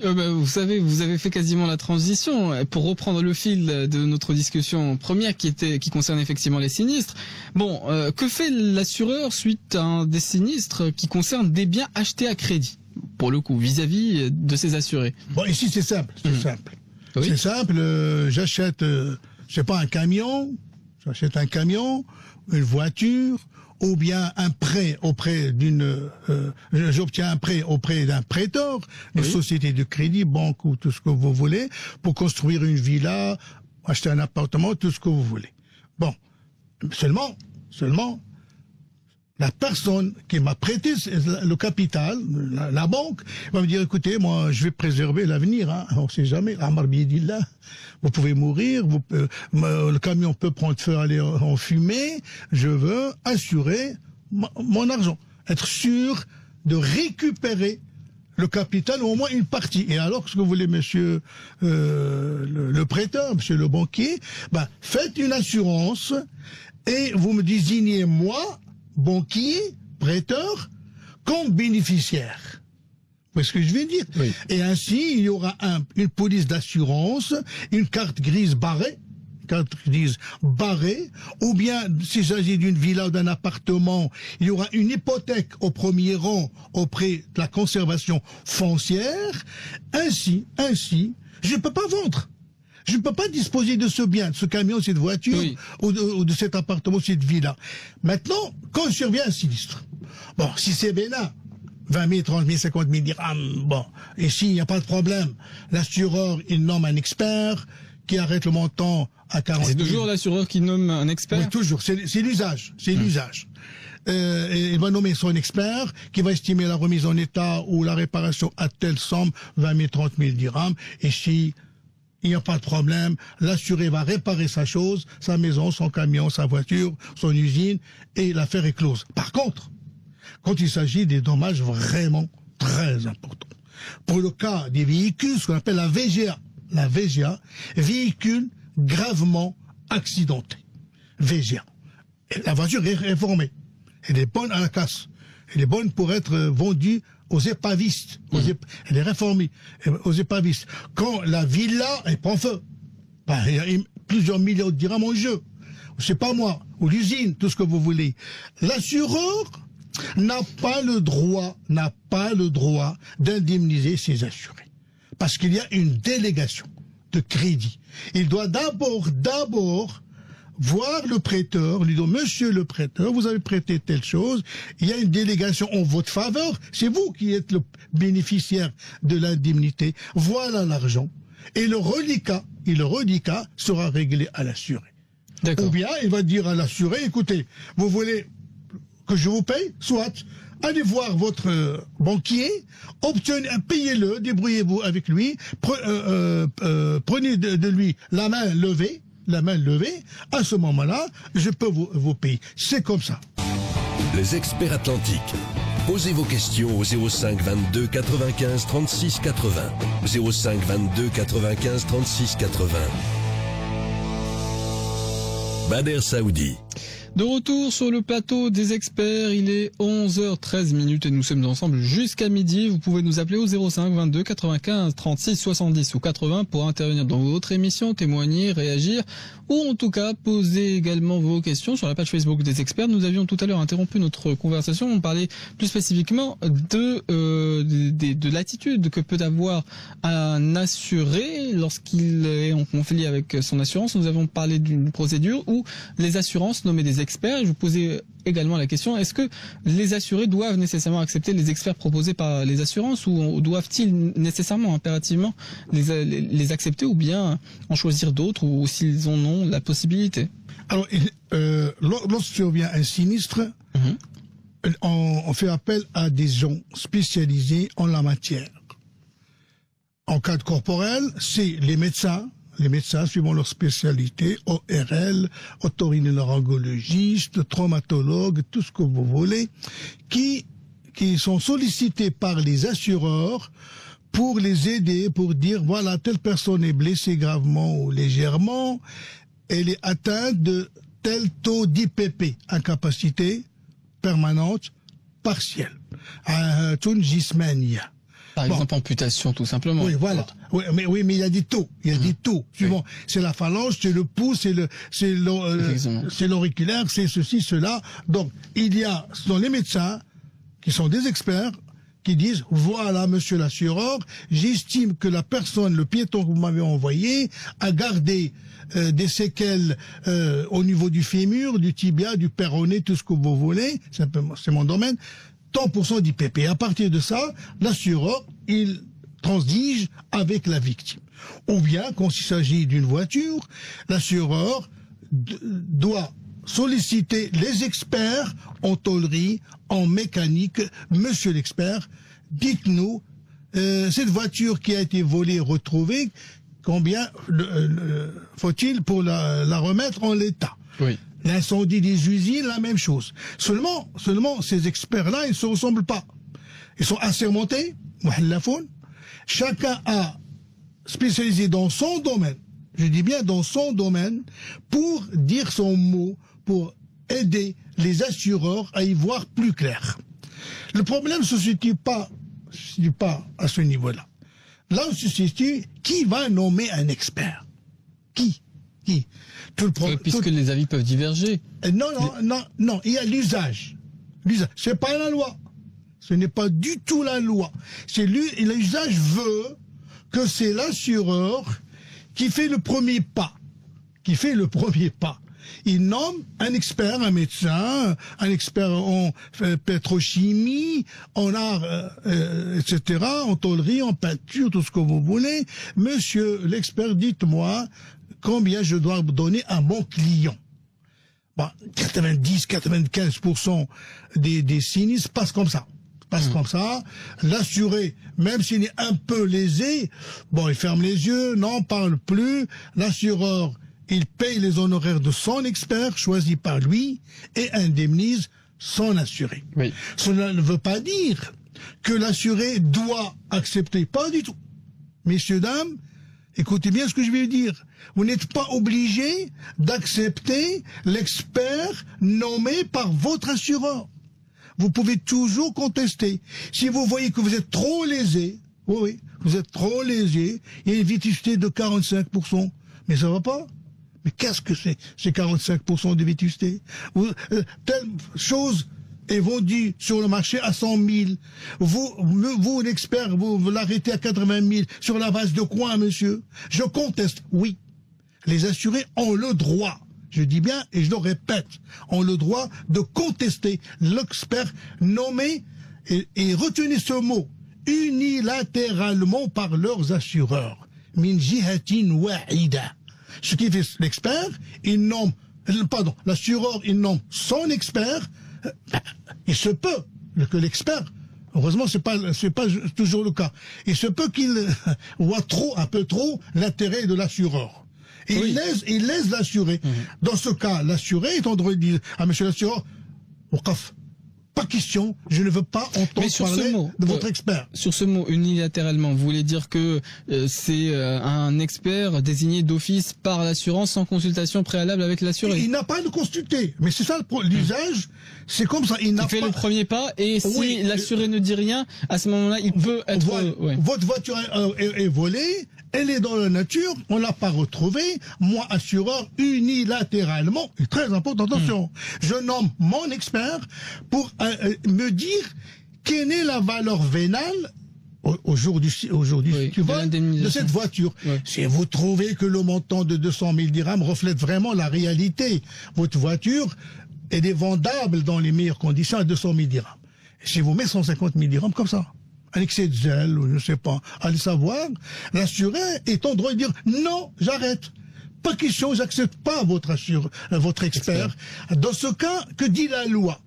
vous savez, vous avez fait quasiment la transition. Pour reprendre le fil de notre discussion première qui concerne effectivement les sinistres. Bon, que fait l'assureur suite à un des sinistres qui concerne des biens achetés à crédit? Pour le coup, vis-à-vis de ses assurés. Bon, ici c'est simple, Oui. C'est simple, j'achète, un camion, une voiture, ou bien un prêt auprès j'obtiens un prêt auprès d'un prêteur, une société de crédit, banque ou tout ce que vous voulez, pour construire une villa, acheter un appartement, tout ce que vous voulez. Bon, seulement, la personne qui m'a prêté le capital, la banque, va me dire, écoutez, moi, je vais préserver l'avenir, hein. On sait jamais. Amar biyadillah. Vous pouvez mourir, le camion peut prendre feu, aller en fumée. Je veux assurer mon argent. Être sûr de récupérer le capital, ou au moins une partie. Et alors, ce que vous voulez, monsieur, le prêteur, monsieur le banquier, faites une assurance, et vous me désignez, moi, banquier, prêteur, comme bénéficiaire. Vous voyez ce que je vais dire? Oui. Et ainsi, il y aura une police d'assurance, une carte grise barrée, ou bien, s'il s'agit d'une villa ou d'un appartement, il y aura une hypothèque au premier rang auprès de la conservation foncière. Ainsi, je ne peux pas vendre. Je ne peux pas disposer de ce bien, de ce camion, cette voiture, ou de cet appartement, cette villa. Maintenant, quand survient un sinistre, bon, si c'est bénin, 20 000, 30 000, 50 000 dirhams, bon, ici, il n'y a pas de problème. L'assureur, il nomme un expert qui arrête le montant à 40 000. C'est toujours l'assureur qui nomme un expert? Oui, toujours, c'est l'usage, l'usage. Et il va nommer son expert qui va estimer la remise en état ou la réparation à telle somme, 20 000, 30 000 dirhams, et si il n'y a pas de problème, l'assuré va réparer sa chose, sa maison, son camion, sa voiture, son usine, et l'affaire est close. Par contre, quand il s'agit des dommages vraiment très importants, pour le cas des véhicules, ce qu'on appelle la VGA, véhicule gravement accidenté, VGA. Et la voiture est réformée, elle est bonne à la casse, elle est bonne pour être vendue aux épavistes, elle est réformée, aux épavistes. Quand la villa, elle prend feu, il y a plusieurs millions de dirhams en jeu, c'est pas moi, ou l'usine, tout ce que vous voulez. L'assureur n'a pas le droit d'indemniser ses assurés. Parce qu'il y a une délégation de crédit. Il doit d'abord voir le prêteur, lui dire, monsieur le prêteur, vous avez prêté telle chose, il y a une délégation en votre faveur, c'est vous qui êtes le bénéficiaire de l'indemnité, voilà l'argent. Et le reliquat sera réglé à l'assuré. Ou bien il va dire à l'assuré, écoutez, vous voulez que je vous paye, soit allez voir votre banquier, payez-le, débrouillez-vous avec lui, prenez de lui la main levée, à ce moment-là, je peux vous payer. C'est comme ça. Les experts atlantiques. Posez vos questions au 05 22 95 36 80. 05 22 95 36 80. Bader Saoudi. De retour sur le plateau des experts, il est 11h13 et nous sommes ensemble jusqu'à midi. Vous pouvez nous appeler au 05 22 95 36 70 ou 80 pour intervenir dans votre émission, témoigner, réagir ou en tout cas poser également vos questions sur la page Facebook des experts. Nous avions tout à l'heure interrompu notre conversation, on parlait plus spécifiquement de l'attitude que peut avoir un assuré lorsqu'il est en conflit avec son assurance. Nous avons parlé d'une procédure où les assurances nommaient des experts. Je vous posais également la question, est-ce que les assurés doivent nécessairement accepter les experts proposés par les assurances ou doivent-ils nécessairement, impérativement les accepter ou bien en choisir d'autres ou s'ils en ont la possibilité? Alors, lorsque survient un sinistre, on fait appel à des gens spécialisés en la matière. En cas de corporel, c'est les médecins suivant leur spécialité, ORL, otorhinolaryngologiste, traumatologue, tout ce que vous voulez, qui sont sollicités par les assureurs pour les aider, pour dire, voilà, telle personne est blessée gravement ou légèrement, elle est atteinte de tel taux d'IPP, incapacité permanente partielle, Tunjismania. Par exemple, amputation, tout simplement. Oui, voilà. Oui, mais il y a des taux. Il y a des taux. Suivant. Oui. C'est la phalange, c'est le pouce, c'est l'auriculaire, c'est ceci, cela. Donc, il y a, ce sont les médecins qui sont des experts qui disent, voilà, monsieur l'assureur, j'estime que la personne, le piéton que vous m'avez envoyé, a gardé des séquelles au niveau du fémur, du tibia, du péroné, tout ce que vous voulez. C'est mon domaine. Tant % d'IPP. À partir de ça, l'assureur, il transige avec la victime. Ou bien, quand il s'agit d'une voiture, l'assureur doit solliciter les experts en tôlerie, en mécanique. Monsieur l'expert, dites-nous, cette voiture qui a été volée, retrouvée, combien faut-il pour la remettre en l'état? Oui. L'incendie des usines, la même chose. Seulement, ces experts-là, ils ne se ressemblent pas. Ils sont assermentés, chacun a spécialisé dans son domaine, je dis bien dans son domaine, pour dire son mot, pour aider les assureurs à y voir plus clair. Le problème ne se situe pas à ce niveau-là. Là où se situe, qui va nommer un expert? Qui? Puisque les avis peuvent diverger. Non, il y a l'usage. C'est pas la loi. Ce n'est pas du tout la loi. L'usage veut que c'est l'assureur qui fait le premier pas. Il nomme un expert, un médecin, un expert en pétrochimie, en art, etc., en tôlerie, en peinture, tout ce que vous voulez. Monsieur l'expert, dites-moi combien je dois donner à mon client. 90-95% des sinistres passent comme ça. Parce que comme ça, l'assuré, même s'il est un peu lésé, bon, il ferme les yeux, n'en parle plus. L'assureur, il paye les honoraires de son expert, choisi par lui, et indemnise son assuré. Oui. Cela ne veut pas dire que l'assuré doit accepter. Pas du tout. Messieurs, dames, écoutez bien ce que je vais dire. Vous n'êtes pas obligé d'accepter l'expert nommé par votre assureur. Vous pouvez toujours contester. Si vous voyez que vous êtes trop lésé, oui, vous êtes trop lésé, il y a une vétusté de 45%, mais ça va pas. Mais qu'est-ce que c'est, ces 45% de vétusté? Telle chose est vendue sur le marché à 100 000. Vous l'expert, vous l'arrêtez à 80 000. Sur la base de quoi, monsieur? Je conteste, oui. Les assurés ont le droit, je dis bien et je le répète, ont le droit de contester l'expert nommé, et retenez ce mot, unilatéralement par leurs assureurs. Min jihatin wahida. Ce qui fait l'expert, l'assureur, il nomme son expert. Il se peut que l'expert, heureusement c'est pas toujours le cas, il se peut qu'il voit un peu trop l'intérêt de l'assureur. Et oui. il laisse l'assuré. Dans ce cas, l'assuré est en droit de dire à monsieur l'assureur, pas question, je ne veux pas entendre parler de votre expert. Sur ce mot, unilatéralement, vous voulez dire que c'est un expert désigné d'office par l'assurance sans consultation préalable avec l'assuré? Il n'a pas à le consulter, mais c'est ça l'usage, c'est comme ça. Il fait le premier pas, et si l'assuré ne dit rien, à ce moment-là, il peut être... Votre voiture est volée, elle est dans la nature, on l'a pas retrouvée. Moi, assureur, unilatéralement, c'est très important, attention, je nomme mon expert pour me dire quelle est la valeur vénale aujourd'hui de cette voiture. Oui. Si vous trouvez que le montant de 200 000 dirhams reflète vraiment la réalité, votre voiture, elle est vendable dans les meilleures conditions à 200 000 dirhams. Si vous mettez 150 000 dirhams comme ça, un excès de zèle, ou je ne sais pas, allez savoir, l'assuré est en droit de dire non, j'arrête. Pas question, j'accepte pas votre expert. Dans ce cas, que dit la loi?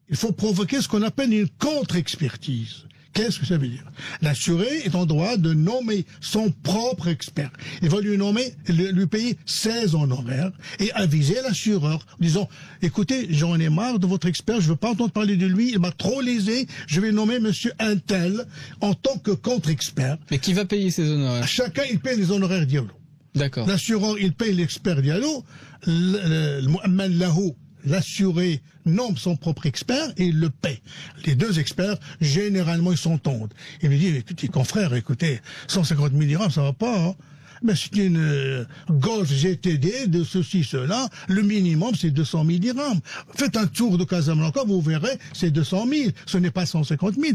Il faut provoquer ce qu'on appelle une contre-expertise. Qu'est-ce que ça veut dire? L'assuré est en droit de nommer son propre expert. Il va lui payer 16 honoraires et aviser l'assureur, disant, écoutez, j'en ai marre de votre expert, je veux pas entendre parler de lui, il m'a trop lésé, je vais nommer monsieur Untel en tant que contre-expert. Mais qui va payer ces honoraires? Chacun, il paye les honoraires Diallo. D'accord. L'assureur, il paye l'expert Diallo, l'assuré nomme son propre expert et il le paye. Les deux experts, généralement, ils s'entendent. Il me dit, écoutez, confrère, écoutez, 150 000 dirhams, ça va pas, hein. Mais c'est une Golf GTD de ceci, cela. Le minimum, c'est 200 000 dirhams. Faites un tour de Casablanca, vous verrez, c'est 200 000. Ce n'est pas 150 000.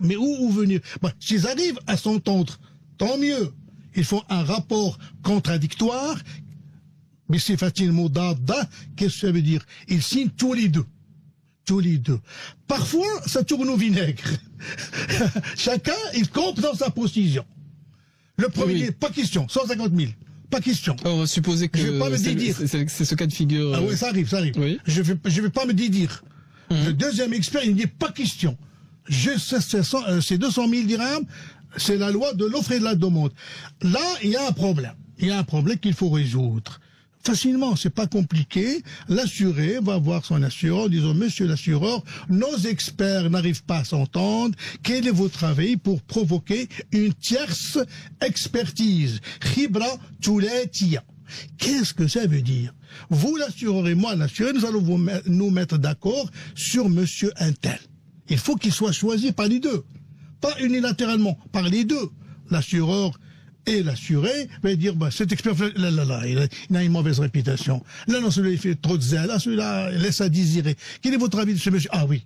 Mais où venir? S'ils arrivent à s'entendre, tant mieux. Ils font un rapport contradictoire. Mais c'est facile, mot d'Adda, qu'est-ce que ça veut dire? Ils signent tous les deux. Tous les deux. Parfois, ça tourne au vinaigre. Chacun, il campe dans sa position. Le premier, pas question, 150 000. Pas question. On va supposer que c'est ce cas de figure. Ah oui, ça arrive. Oui. Je vais pas me dédire. Le deuxième expert, il dit pas question. C'est 200 000 dirhams, c'est la loi de l'offre et de la demande. Là, il y a un problème. Il y a un problème qu'il faut résoudre. Facilement, c'est pas compliqué. L'assuré va voir son assureur en disant, monsieur l'assureur, nos experts n'arrivent pas à s'entendre. Quel est votre avis pour provoquer une tierce expertise? Khibra Touletia. Qu'est-ce que ça veut dire? Vous, l'assureur, et moi, l'assuré, nous allons nous mettre d'accord sur monsieur Untel. Il faut qu'il soit choisi par les deux. Pas unilatéralement, par les deux. L'assureur et l'assuré va dire, cet expert, il a une mauvaise réputation. Là, non, celui-là, il fait trop de zèle. Là, celui-là, il laisse à désirer. Quel est votre avis de ce monsieur? Ah oui.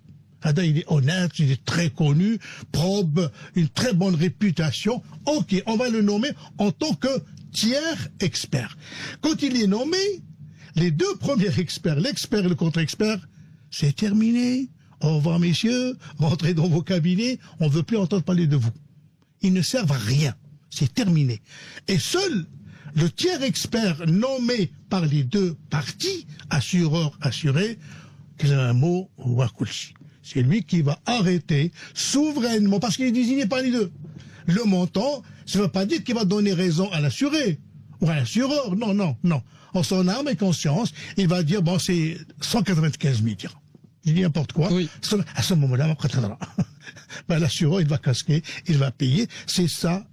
Il est honnête, il est très connu, probe, une très bonne réputation. Ok, on va le nommer en tant que tiers expert. Quand il est nommé, les deux premiers experts, l'expert et le contre-expert, c'est terminé. Au revoir, messieurs. Rentrez dans vos cabinets. On ne veut plus entendre parler de vous. Ils ne servent à rien. C'est terminé. Et seul le tiers expert nommé par les deux parties, assureur, assuré, qu'il a un mot, wakulchi. c'est lui qui va arrêter souverainement, parce qu'il est désigné par les deux. Le montant, ça ne veut pas dire qu'il va donner raison à l'assuré ou à l'assureur. Non, non, non. En son âme et conscience, il va dire, bon, c'est 195 000 dirhams. Je dis n'importe quoi. Oui. À ce moment-là, ben, l'assureur, il va casquer, il va payer. C'est ça,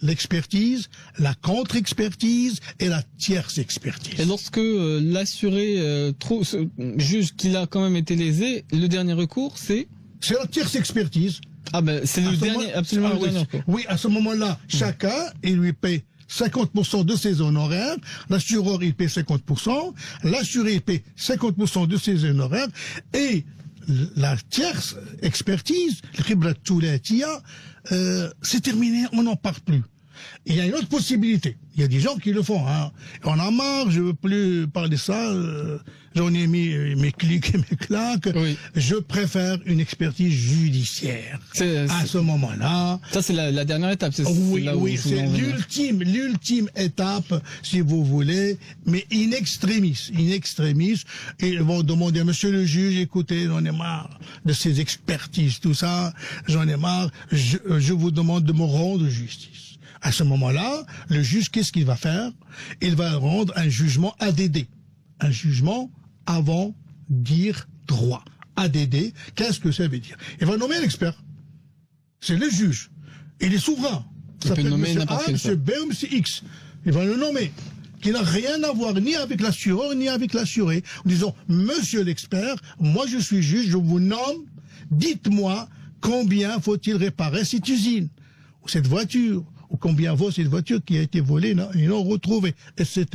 l'expertise, la contre-expertise et la tierce expertise. Et lorsque l'assuré juge qu'il a quand même été lésé, le dernier recours, c'est la tierce expertise. Ah ben, c'est le dernier, absolument le dernier recours. Oui, à ce moment-là, chacun, il lui paye 50% de ses honoraires, l'assureur il paie 50%, l'assuré il paie 50% de ses honoraires, et la tierce expertise, le khibrat toulatia, c'est terminé, on n'en parle plus. Il y a une autre possibilité. Il y a des gens qui le font. Hein. On a marre, je veux plus parler de ça. J'en ai mis mes clics et mes claques. Oui. Je préfère une expertise judiciaire. À ce moment-là. Ça, c'est la dernière étape. Oui, oui, c'est l'ultime étape, si vous voulez, mais in extremis. Ils vont demander à monsieur le juge, écoutez, j'en ai marre de ces expertises, tout ça. J'en ai marre. Je vous demande de me rendre justice. À ce moment-là, le juge, qu'est-ce qu'il va faire? Il va rendre un jugement ADD. Un jugement avant dire droit. ADD, qu'est-ce que ça veut dire? Il va nommer un expert. C'est le juge. Il est souverain. Il peut nommer n'importe quel M. B ou M. X. Il va le nommer. Qui n'a rien à voir ni avec l'assureur, ni avec l'assuré. En disant, monsieur l'expert, moi je suis juge, je vous nomme, dites-moi combien faut-il réparer cette usine, ou cette voiture, ou combien vaut cette voiture qui a été volée, ils l'ont retrouvée, etc.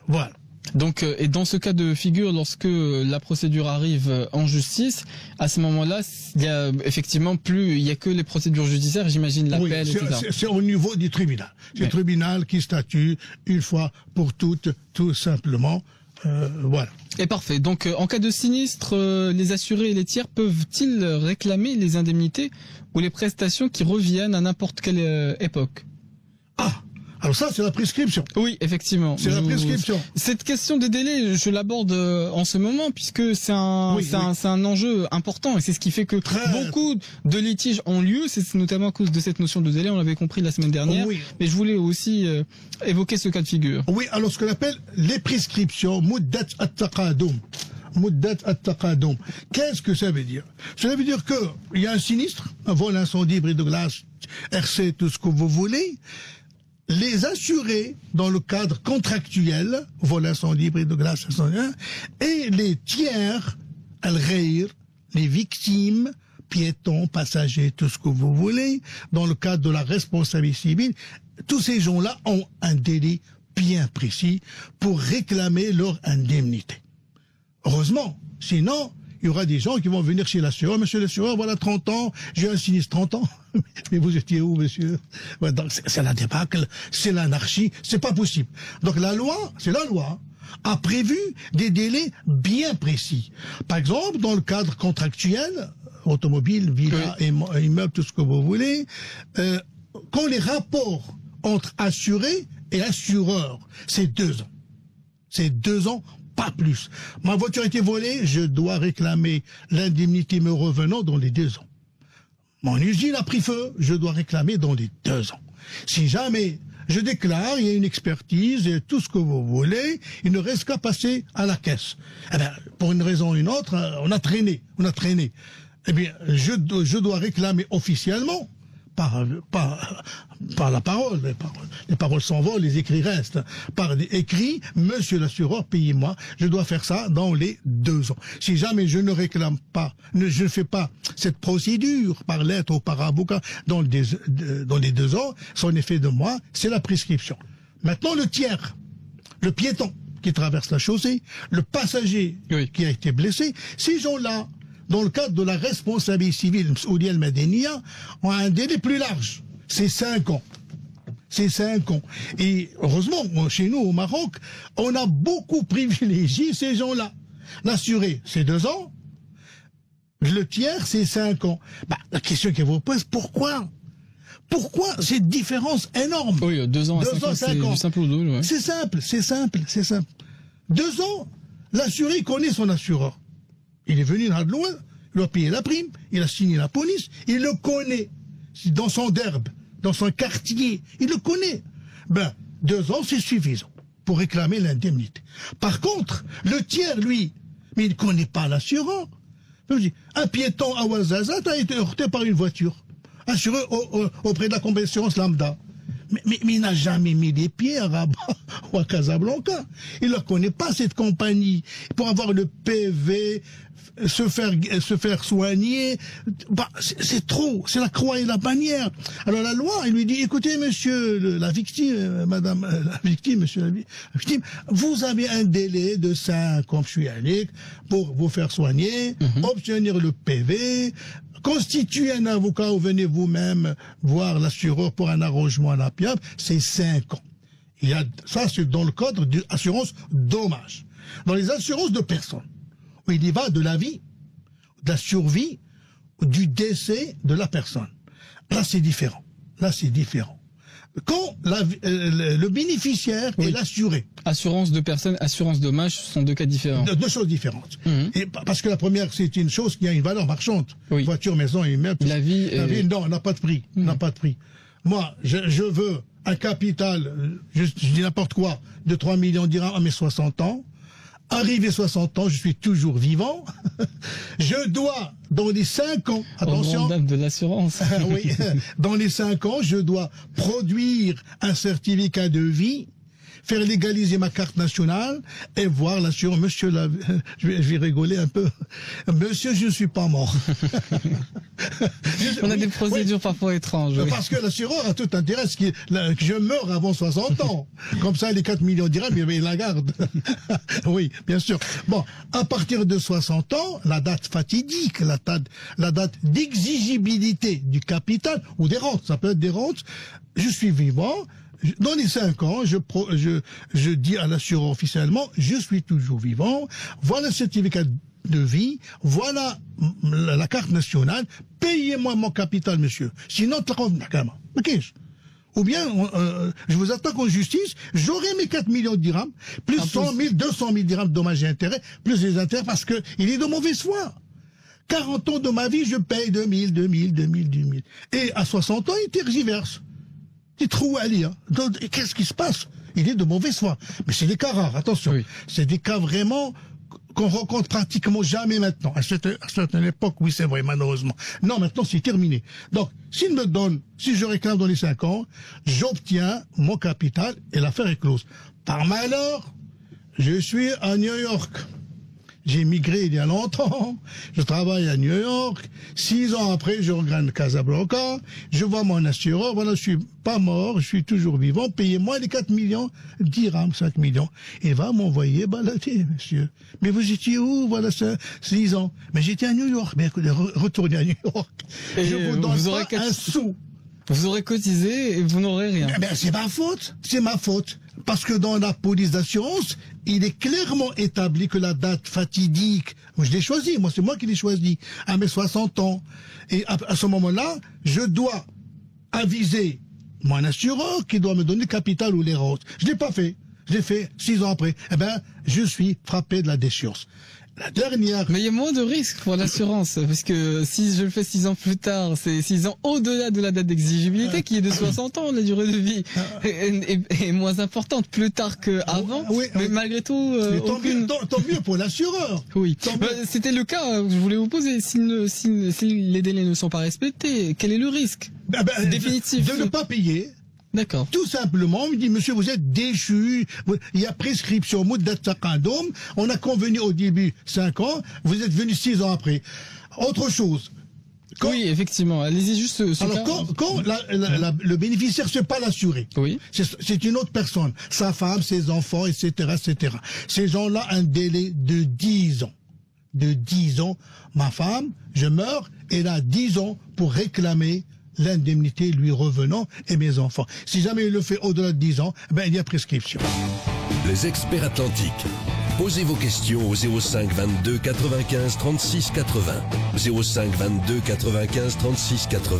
Voilà. Donc, et dans ce cas de figure, lorsque la procédure arrive en justice, à ce moment-là, il y a effectivement il y a que les procédures judiciaires, j'imagine l'appel, oui, etc. C'est au niveau du tribunal. C'est le tribunal qui statue une fois pour toutes, tout simplement. Voilà. Et parfait. Donc, en cas de sinistre, les assurés et les tiers peuvent-ils réclamer les indemnités ou les prestations qui reviennent à n'importe quelle époque? Ah, alors ça, c'est la prescription. Oui, effectivement. C'est la prescription. Cette question des délais, je l'aborde en ce moment puisque c'est un enjeu important et c'est ce qui fait que beaucoup de litiges ont lieu. C'est notamment à cause de cette notion de délai. On l'avait compris la semaine dernière. Oui. Mais je voulais aussi évoquer ce cas de figure. Oui, alors ce qu'on appelle les prescriptions, muddat at-taqadum. Muddat at-taqadum. Qu'est-ce que ça veut dire? Cela veut dire que il y a un sinistre, un vol, incendie, bris de glace, RC, tout ce que vous voulez. Les assurés, dans le cadre contractuel, vol, incendie, bris de glace, incendie, et les tiers, al-ghayr, les victimes, piétons, passagers, tout ce que vous voulez, dans le cadre de la responsabilité civile, tous ces gens-là ont un délai bien précis pour réclamer leur indemnité. Heureusement, sinon, il y aura des gens qui vont venir chez l'assureur. Monsieur l'assureur, voilà 30 ans, j'ai un sinistre 30 ans. Mais vous étiez où, monsieur? Donc, c'est la débâcle, c'est l'anarchie, c'est pas possible. Donc la loi, a prévu des délais bien précis. Par exemple, dans le cadre contractuel, automobile, villa, immeuble, tout ce que vous voulez, quand les rapports entre assurés et assureurs, c'est 2 ans. C'est 2 ans, pas plus. Ma voiture a été volée, je dois réclamer l'indemnité me revenant dans les 2 ans. Mon usine a pris feu, je dois réclamer dans les 2 ans. Si jamais je déclare, il y a une expertise et tout ce que vous voulez, il ne reste qu'à passer à la caisse. Eh bien, pour une raison ou une autre, on a traîné. Eh bien, je dois réclamer officiellement, par la parole. Les paroles s'envolent, les écrits restent. Par écrit, monsieur l'assureur, payez-moi. Je dois faire ça dans les 2 ans. Si jamais je ne réclame pas, je ne fais pas cette procédure par lettre ou par avocat dans les 2 ans, son effet de moi, c'est la prescription. Maintenant, le tiers, le piéton qui traverse la chaussée, le passager qui a été blessé, ces gens-là, dans le cadre de la responsabilité civile, Soudia al-Madenia, ont un délai plus large. C'est 5 ans. C'est 5 ans. Et heureusement, chez nous, au Maroc, on a beaucoup privilégié ces gens-là. L'assuré, c'est 2 ans. Le tiers, c'est 5 ans. La question qui vous pose, pourquoi cette différence énorme? Oui, 2 ans à 5 ans, c'est simple ou double, ouais. C'est simple. 2 ans, l'assuré connaît son assureur. Il est venu de loin, il doit payer la prime, il a signé la police, il le connaît. C'est dans son derbe, dans son quartier, il le connaît. 2 ans, c'est suffisant pour réclamer l'indemnité. Par contre, le tiers, lui, mais il ne connaît pas l'assureur. Un piéton à Ouarzazate a été heurté par une voiture, assuré auprès de la compagnie d'assurance lambda. Mais il n'a jamais mis les pieds à Rabat ou à Casablanca. Il ne connaît pas cette compagnie. Pour avoir le PV, se faire soigner, c'est trop. C'est la croix et la bannière. Alors la loi, il lui dit, écoutez, monsieur la victime, madame la victime, monsieur la victime, vous avez un délai de 5 ans, je suis allé, pour vous faire soigner, obtenir le PV, constituer un avocat ou venez vous-même voir l'assureur pour un arrangement à l'amiable, c'est 5 ans. Ça, c'est dans le cadre de l'assurance dommage. Dans les assurances de personnes, où il y va de la vie, de la survie, du décès de la personne. Là, c'est différent. Quand le bénéficiaire est l'assuré. Assurance de personnes, assurance dommage, ce sont 2 cas différents. 2 choses différentes. Et parce que la première, c'est une chose qui a une valeur marchande. Oui. Voiture, maison, immeuble. La vie, non, n'a pas de prix. N'a pas de prix. Moi, je veux un capital, je dis n'importe quoi, de 3 millions de dirhams à mes 60 ans. Arrivé 60 ans, je suis toujours vivant. Je dois, dans les 5 ans, attention. Dame de l'assurance. Oui, dans les 5 ans, je dois produire un certificat de vie, faire légaliser ma carte nationale et voir l'assureur. Monsieur, je vais rigoler un peu. Monsieur, je ne suis pas mort. On a des procédures parfois étranges. Oui. Parce que l'assureur a tout intérêt que je meure avant 60 ans. Comme ça, les 4 millions de dirhams, il la garde. Oui, bien sûr. Bon, à partir de 60 ans, la date fatidique, la date d'exigibilité du capital ou des rentes, ça peut être des rentes, je suis vivant. Dans les 5 ans, je dis à l'assureur officiellement, je suis toujours vivant, voilà le certificat de vie, voilà la carte nationale, payez-moi mon capital, monsieur. Sinon, ou bien, je vous attaque en justice, j'aurai mes 4 millions de dirhams, plus 100 000, 200 000 dirhams de dommages et intérêts, plus les intérêts parce que il est de mauvaise foi. 40 ans de ma vie, je paye 2000. Et à 60 ans, il tergiverse. C'est trop allé, hein. Qu'est-ce qui se passe? Il est de mauvaise foi. Mais c'est des cas rares, attention. Oui. C'est des cas vraiment qu'on rencontre pratiquement jamais maintenant. À certaine époque, oui, c'est vrai, malheureusement. Non, maintenant, c'est terminé. Donc, s'il me donne, si je réclame dans les 5 ans, j'obtiens mon capital et l'affaire est close. Par malheur, je suis à New York. J'ai migré il y a longtemps, je travaille à New York, 6 ans après, je regagne Casablanca, je vois mon assureur, voilà, je suis pas mort, je suis toujours vivant, payez-moi les 4 millions, dirhams, 5 millions. Il va m'envoyer balader, monsieur. Mais vous étiez où, voilà, 6 ans? Mais j'étais à New York, mais écoutez, retournez à New York. Et je vous donne pas un sou. Vous aurez cotisé et vous n'aurez rien. Ben, c'est ma faute. Parce que dans la police d'assurance, il est clairement établi que la date fatidique, je l'ai choisi, moi c'est moi qui l'ai choisi, à mes 60 ans. Et à ce moment-là, je dois aviser mon assureur qui doit me donner le capital ou les rentes. Je l'ai pas fait. Je l'ai fait 6 ans après. Eh ben, je suis frappé de la déchéance. La dernière... Mais il y a moins de risques pour l'assurance, parce que si je le fais 6 ans plus tard, c'est 6 ans au-delà de la date d'exigibilité, qui est de 60 ans, la durée de vie est moins importante plus tard qu'avant, oui, mais malgré tout... tant mieux pour l'assureur. Oui, c'était le cas, je voulais vous poser, si les délais ne sont pas respectés, quel est le risque définitif de ne pas payer. D'accord. Tout simplement, on me dit, monsieur, vous êtes déchu, il y a prescription, on a convenu au début 5 ans, vous êtes venu 6 ans après. Autre chose. Oui, effectivement, allez-y juste alors, quand le bénéficiaire, c'est pas l'assuré. Oui. C'est une autre personne. Sa femme, ses enfants, etc., etc. Ces gens-là, un délai de 10 ans. De 10 ans. Ma femme, je meurs, elle a 10 ans pour réclamer l'indemnité lui revenant et mes enfants. Si jamais il le fait au-delà de 10 ans, il y a prescription. Les experts atlantiques. Posez vos questions au 05 22 95 36 80. 05 22 95 36 80.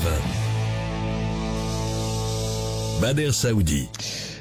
Bader Saoudi.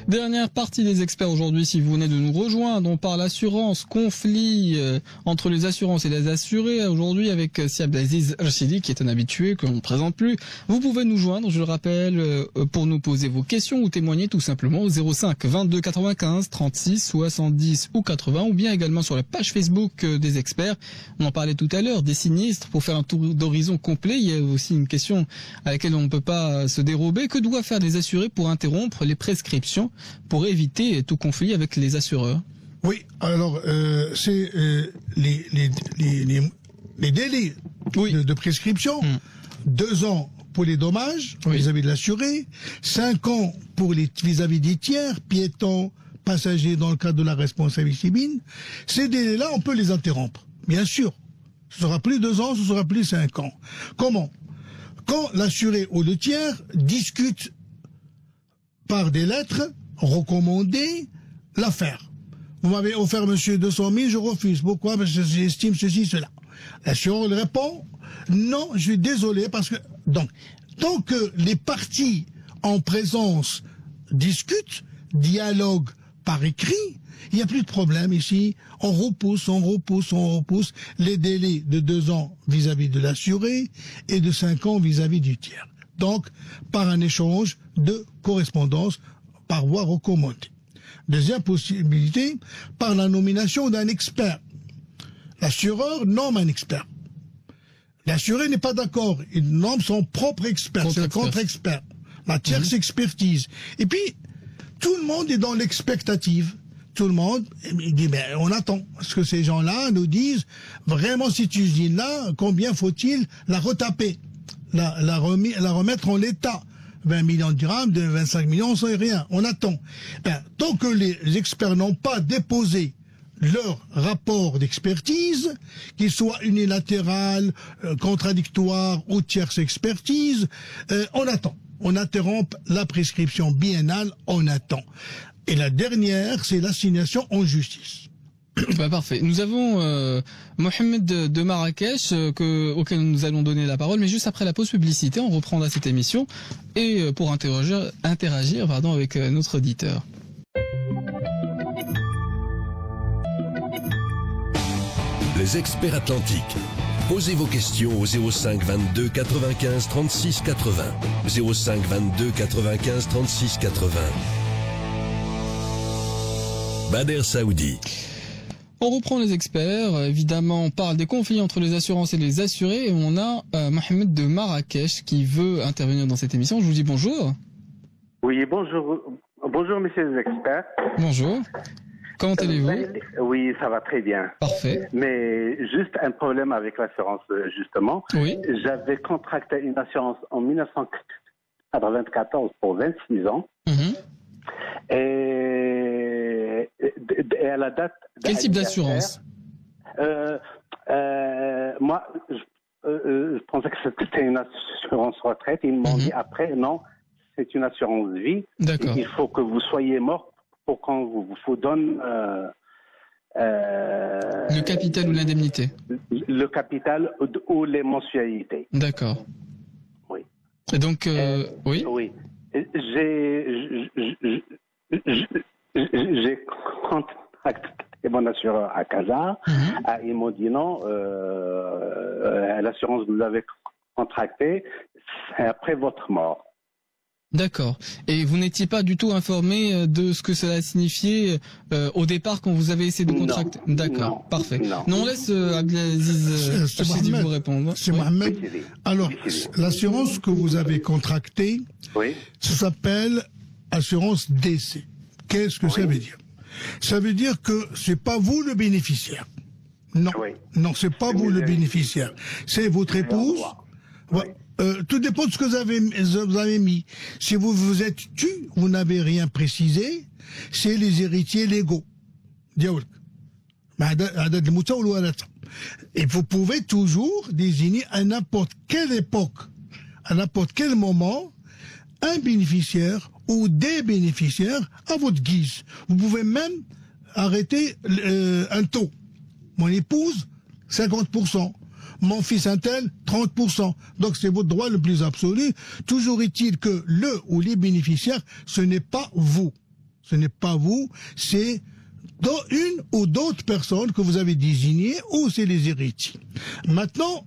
Dernière partie des experts aujourd'hui, si vous venez de nous rejoindre, on parle assurance, conflit entre les assurances et les assurés. Aujourd'hui avec Si Abdelaziz Rachidi, qui est un habitué, qu'on ne présente plus. Vous pouvez nous joindre, je le rappelle, pour nous poser vos questions ou témoigner tout simplement au 05 22 95 36 70 ou 80, ou bien également sur la page Facebook des experts. On en parlait tout à l'heure, des sinistres. Pour faire un tour d'horizon complet, il y a aussi une question à laquelle on ne peut pas se dérober. Que doivent faire les assurés pour interrompre les prescriptions, pour éviter tout conflit avec les assureurs? Oui, alors c'est les délais de prescription, 2 ans pour les dommages vis-à-vis de l'assuré, 5 ans pour les vis-à-vis des tiers, piétons, passagers dans le cadre de la responsabilité civile. Ces délais-là, on peut les interrompre, bien sûr. Ce sera plus 2 ans, ce sera plus 5 ans. Comment? Quand l'assuré ou le tiers discute par des lettres recommandées l'affaire. Vous m'avez offert, monsieur, 200 000, je refuse. Pourquoi? Parce que j'estime ceci, cela. L'assureur répond, non, je suis désolé, parce que... Donc, tant que les parties en présence discutent, dialoguent par écrit, il n'y a plus de problème ici. On repousse les délais de 2 ans vis-à-vis de l'assuré et de 5 ans vis-à-vis du tiers. Donc, par un échange de correspondance par voie recommandée. Deuxième possibilité, par la nomination d'un expert. L'assureur nomme un expert. L'assuré n'est pas d'accord. Il nomme son propre expert. C'est le contre-expert. La tierce expertise. Et puis, tout le monde est dans l'expectative. Tout le monde dit, mais on attend. Parce que ces gens-là nous disent, vraiment, cette usine-là, combien faut-il la retaper, la remettre en l'état? 20 millions de dirhams, de 25 millions, on sait rien. On attend. Tant que les experts n'ont pas déposé leur rapport d'expertise, qu'il soit unilatéral, contradictoire ou tierce expertise, on attend. On interrompt la prescription biennale, on attend. Et la dernière, c'est l'assignation en justice. Parfait. Nous avons Mohamed de Marrakech auquel nous allons donner la parole, mais juste après la pause publicité, on reprendra cette émission et pour interagir avec notre auditeur. Les experts atlantiques. Posez vos questions au 05 22 95 36 80. 05 22 95 36 80. Bader Saoudi. On reprend les experts. Évidemment, on parle des conflits entre les assurances et les assurés. Et on a Mohamed de Marrakech qui veut intervenir dans cette émission. Je vous dis bonjour. Oui, bonjour. Bonjour, messieurs les experts. Bonjour. Comment allez-vous? Oui, ça va très bien. Parfait. Mais juste un problème avec l'assurance, justement. Oui. J'avais contracté une assurance en 1994 pour 26 ans. Et à la date... Quel type d'assurance? Moi, je pensais que c'était une assurance retraite. Ils m'ont dit après, non, c'est une assurance vie. D'accord. Il faut que vous soyez mort pour qu'on vous donne... le capital ou l'indemnité? Le capital ou les mensualités. D'accord. Oui. Et donc, oui. Oui. J'ai contacté mon assureur à Casa. Ils m'ont dit non, l'assurance que vous avez contractée, c'est après votre mort. D'accord. Et vous n'étiez pas du tout informé de ce que cela signifiait au départ quand vous avez essayé de contracter? D'accord, parfait. Non, on laisse Abdelaziz vous répondre. C'est Mohamed. Alors, l'assurance que vous avez contractée, ça s'appelle assurance décès. Qu'est-ce que ça veut dire? Ça veut dire que c'est pas vous le bénéficiaire. Non, non, c'est pas vous le bénéficiaire. C'est votre épouse. Tout dépend de ce que vous avez mis. Si vous vous êtes tu, vous n'avez rien précisé, c'est les héritiers légaux. Et vous pouvez toujours désigner à n'importe quelle époque, à n'importe quel moment, un bénéficiaire ou des bénéficiaires à votre guise. Vous pouvez même arrêter un taux. Mon épouse, 50%. Mon fils un tel, 30%. Donc c'est votre droit le plus absolu. Toujours est-il que le ou les bénéficiaires, ce n'est pas vous. Ce n'est pas vous, c'est une ou d'autres personnes que vous avez désignées ou c'est les héritiers. Maintenant,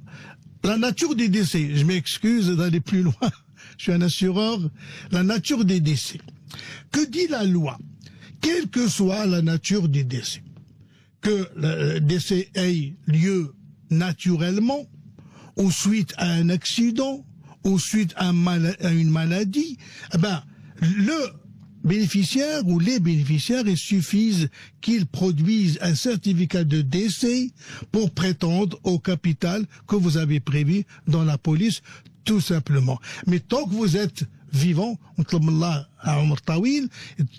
la nature des décès, je m'excuse d'aller plus loin, je suis un assureur, la nature des décès. Que dit la loi? Quelle que soit la nature des décès, que le décès ait lieu naturellement, ou suite à un accident, ou suite à une maladie, eh ben, le bénéficiaire ou les bénéficiaires, il suffise qu'ils produisent un certificat de décès pour prétendre au capital que vous avez prévu dans la police, tout simplement. Mais tant que vous êtes vivant,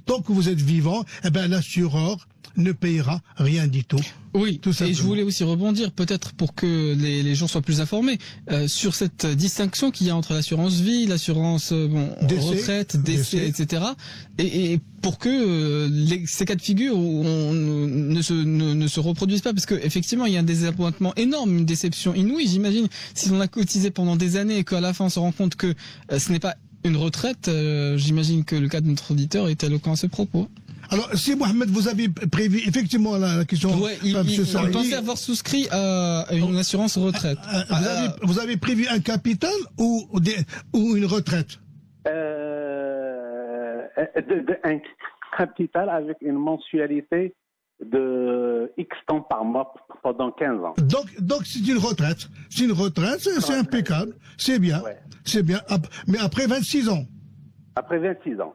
tant que vous êtes vivant, eh ben, l'assureur ne payera rien du tout. Oui, et je voulais aussi rebondir, peut-être pour que les gens soient plus informés, sur cette distinction qu'il y a entre l'assurance vie, l'assurance retraite, décès, etc. Et pour que ces cas de figure ne se reproduisent pas, parce que effectivement il y a un désappointement énorme, une déception inouïe, j'imagine, si on a cotisé pendant des années et qu'à la fin on se rend compte que ce n'est pas une retraite, j'imagine que le cas de notre auditeur est éloquent à ce propos. Alors, si Mohamed, vous avez prévu effectivement la question. Ouais, il pensait avoir souscrit à une assurance retraite. Vous avez prévu un capital ou une retraite? Un capital avec une mensualité de X temps par mois pendant 15 ans. Donc c'est une retraite. C'est une retraite, c'est impeccable. C'est bien. Ouais. C'est bien. Mais après 26 ans. Après 26 ans.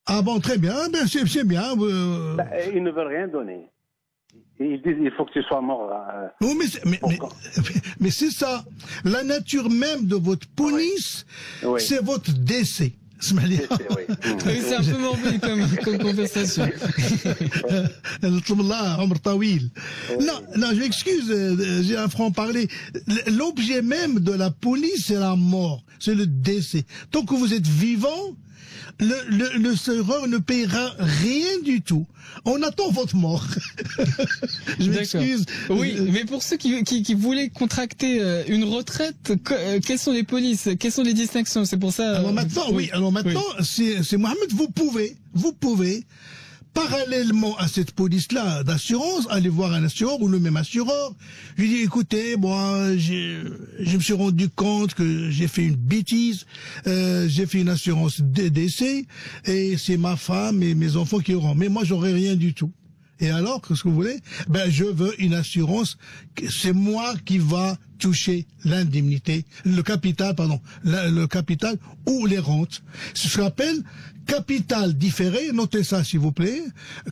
Ah bon, très bien, ben c'est bien. Ils ne veulent rien donner. Ils disent il faut que tu sois mort. Oh, mais c'est ça. La nature même de votre police, oui. C'est votre décès. C'est un peu morbide comme conversation. Non, je m'excuse, j'ai un franc-parler. L'objet même de la police, c'est la mort, c'est le décès. Tant que vous êtes vivant, le serveur ne payera rien du tout. On attend votre mort. Je m'excuse. Oui, mais pour ceux qui voulaient contracter une retraite, quelles sont les polices, quelles sont les distinctions? C'est pour ça. Alors maintenant, c'est Mohamed, vous pouvez, parallèlement à cette police-là d'assurance, aller voir un assureur ou le même assureur. Je lui dis, écoutez, moi, je me suis rendu compte que j'ai fait une bêtise, j'ai fait une assurance décès, et c'est ma femme et mes enfants qui auront. Mais moi, j'aurai rien du tout. Et alors, qu'est-ce que vous voulez? Ben, je veux une assurance, c'est moi qui va toucher l'indemnité, le capital ou les rentes. C'est ce qu'on appelle capital différé, notez ça s'il vous plaît,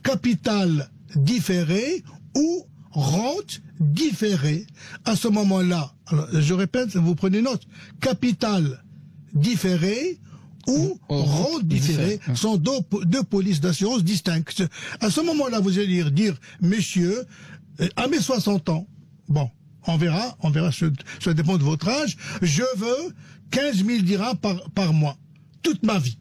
capital différé ou rente différée. À ce moment-là, alors, je répète, vous prenez note, capital différé ou rente différée sont deux polices d'assurance distinctes. À ce moment-là, vous allez dire, monsieur, à mes 60 ans, bon, on verra, ça dépend de votre âge, je veux 15 000 dirhams par mois, toute ma vie.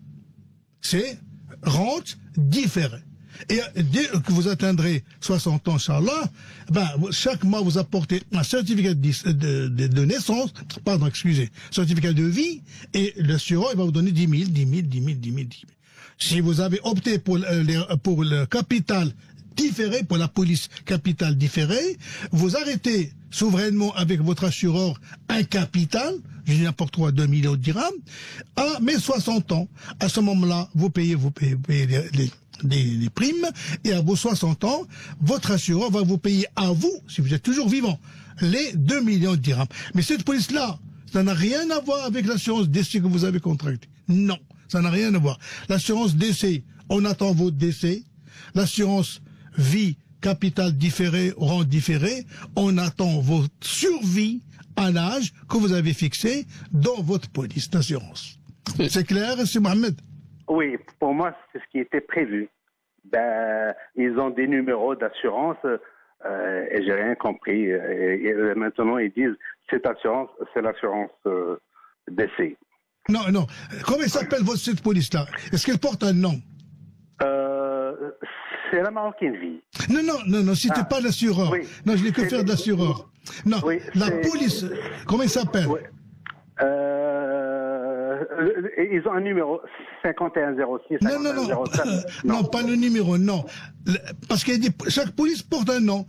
C'est rente différée. Et dès que vous atteindrez 60 ans, Inch'Allah, ben, chaque mois vous apportez un certificat de naissance, certificat de vie, et l'assureur, il va vous donner 10 000. Si vous avez opté pour le capital différé, pour la police capital différé, vous arrêtez souverainement avec votre assureur un capital, je dis n'importe quoi, 2 millions de dirhams, à mes 60 ans. À ce moment-là, vous payez les primes, et à vos 60 ans, votre assureur va vous payer à vous, si vous êtes toujours vivant, les 2 millions de dirhams. Mais cette police-là, ça n'a rien à voir avec l'assurance décès que vous avez contractée. Non, ça n'a rien à voir. L'assurance décès, on attend votre décès. L'assurance vie, capital différé, rente différée, on attend votre survie à l'âge que vous avez fixé dans votre police d'assurance. C'est clair, c'est Mohamed? Oui, pour moi, c'est ce qui était prévu. Ben, ils ont des numéros d'assurance et j'ai rien compris. Et maintenant, ils disent cette assurance, c'est l'assurance décès. Non. Comment s'appelle cette police-là? Est-ce qu'elle porte un nom? C'est la Marocaine Vie. Non, c'était pas l'assureur. Oui. Non, je n'ai que faire de l'assureur. Non, oui, la police, comment il s'appelle? Oui. Ils ont un numéro 5106, 5107. Non, pas le numéro, non. Parce que chaque police porte un nom.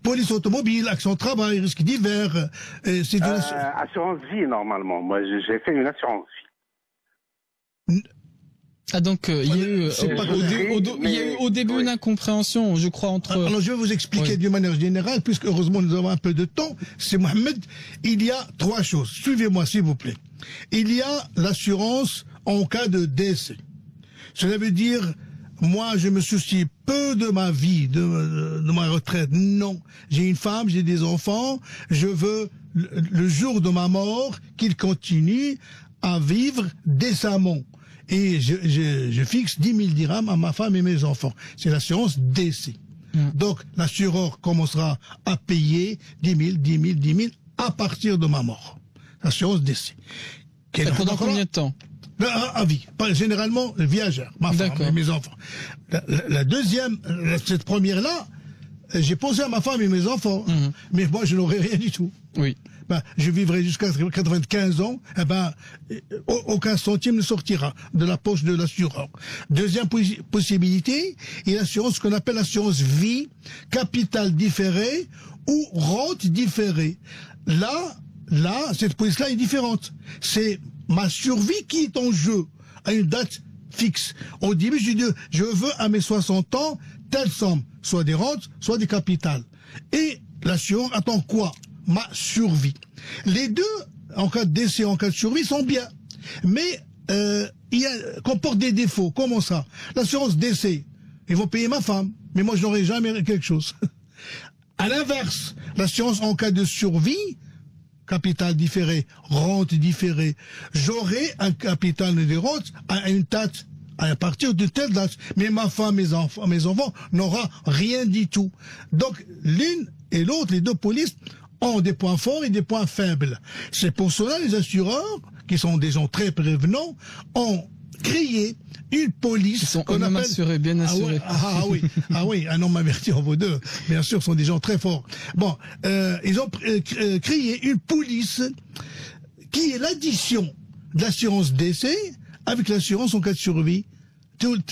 Police automobile, action travail, risque divers. C'est une assurance vie, normalement. Moi, j'ai fait une assurance vie. Ah donc il y a eu au début une incompréhension, je crois, entre. Alors je vais vous expliquer d'une manière générale, puisque heureusement nous avons un peu de temps. C'est Mohamed. Il y a 3 choses. Suivez-moi s'il vous plaît. Il y a l'assurance en cas de décès. Cela veut dire, moi je me soucie peu de ma vie, de ma retraite. Non, j'ai une femme, j'ai des enfants. Je veux le jour de ma mort qu'ils continuent à vivre décemment. Et je fixe 10 000 dirhams à ma femme et mes enfants. C'est l'assurance décès. Donc, l'assureur commencera à payer 10 000 à partir de ma mort. L'assurance décès. Pendant combien de temps? À vie. Généralement, le viageur, ma femme et mes enfants. La deuxième, cette première-là, j'ai pensé à ma femme et mes enfants. Mais moi, je n'aurais rien du tout. Oui. Je vivrai jusqu'à 95 ans, aucun centime ne sortira de la poche de l'assureur. Deuxième possibilité, il y a l'assurance qu'on appelle l'assurance vie, capital différé ou rente différée. Là, cette police-là est différente. C'est ma survie qui est en jeu à une date fixe. Au début, je dis, je veux à mes 60 ans telle somme, soit des rentes, soit des capitales. Et l'assureur attend quoi? Ma survie. Les deux, en cas de décès, en cas de survie, sont bien. Mais comportent des défauts. Comment ça? L'assurance décès, ils vont payer ma femme, mais moi je n'aurai jamais quelque chose. À l'inverse, l'assurance en cas de survie, capital différé, rente différée, j'aurai un capital et des rentes à une date, à partir de telle date. Mais ma femme, mes enfants n'aura rien du tout. Donc l'une et l'autre, les deux polices, ont des points forts et des points faibles. C'est pour cela les assureurs, qui sont des gens très prévenants, ont créé une police. Ils sont eux-mêmes assurés, bien assurés. Ah oui, un homme averti en vaut deux. Bien sûr, sont des gens très forts. Bon, ils ont créé une police qui est l'addition de l'assurance décès avec l'assurance en cas de survie.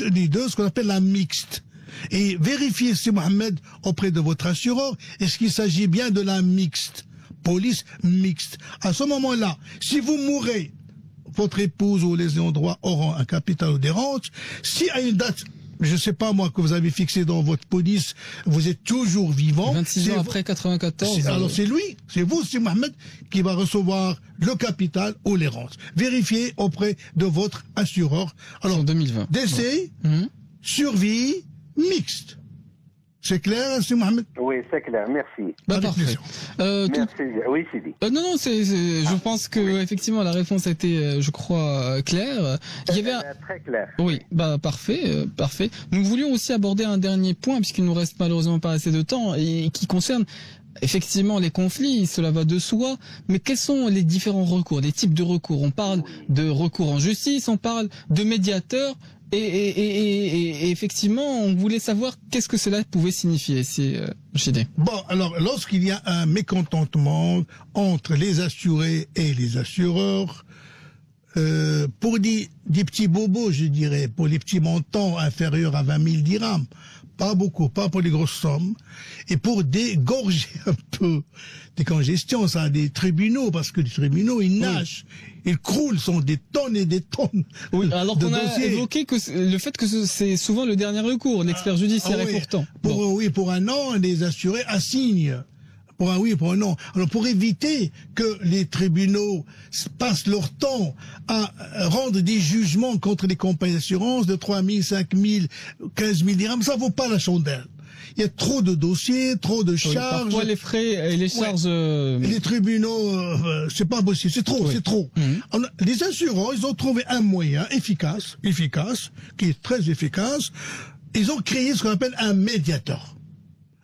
Les deux, ce qu'on appelle la mixte. Et vérifiez, si Mohamed, auprès de votre assureur, est-ce qu'il s'agit bien de la mixte, police mixte. À ce moment-là, si vous mourrez, votre épouse ou les ayants droit auront un capital ou des rentes. Si à une date, je ne sais pas moi, que vous avez fixé dans votre police, vous êtes toujours vivant. 26 ans après 94. Alors c'est lui, c'est vous, c'est Mohamed, qui va recevoir le capital ou les rentes. Vérifiez auprès de votre assureur. Alors, en 2020. Décès, survie, mixte. C'est clair, c'est Mohamed? Oui, c'est clair, merci. Parfait. Merci. Oui, Sidi. Non, je pense que effectivement la réponse a été, je crois, claire. Il y avait très clair. Oui, parfait. Nous voulions aussi aborder un dernier point, puisqu'il nous reste malheureusement pas assez de temps, et qui concerne effectivement les conflits, cela va de soi, mais quels sont les différents recours, les types de recours? On parle de recours en justice, on parle de médiateurs, et effectivement, on voulait savoir qu'est-ce que cela pouvait signifier, Chidé. Bon, alors, lorsqu'il y a un mécontentement entre les assurés et les assureurs, pour des petits bobos, je dirais, pour les petits montants inférieurs à 20 000 dirhams, pas beaucoup, pas pour les grosses sommes, et pour dégorger un peu des congestions, ça a des tribunaux, parce que les tribunaux, ils nagent, ils croulent, sont des tonnes et des tonnes. Oui, alors qu'on a évoqué que le fait que c'est souvent le dernier recours, l'expert judiciaire est pourtant. Pour un an, les assurés assignent. Pour un an. Alors, pour éviter que les tribunaux passent leur temps à rendre des jugements contre les compagnies d'assurance de 3 000, 5 000, 15 000 dirhams, ça vaut pas la chandelle. Il y a trop de dossiers, trop de charges. Parfois les frais et les charges. Les tribunaux, c'est pas possible, c'est trop, c'est trop. Alors, les assureurs, ils ont trouvé un moyen efficace, qui est très efficace. Ils ont créé ce qu'on appelle un médiateur.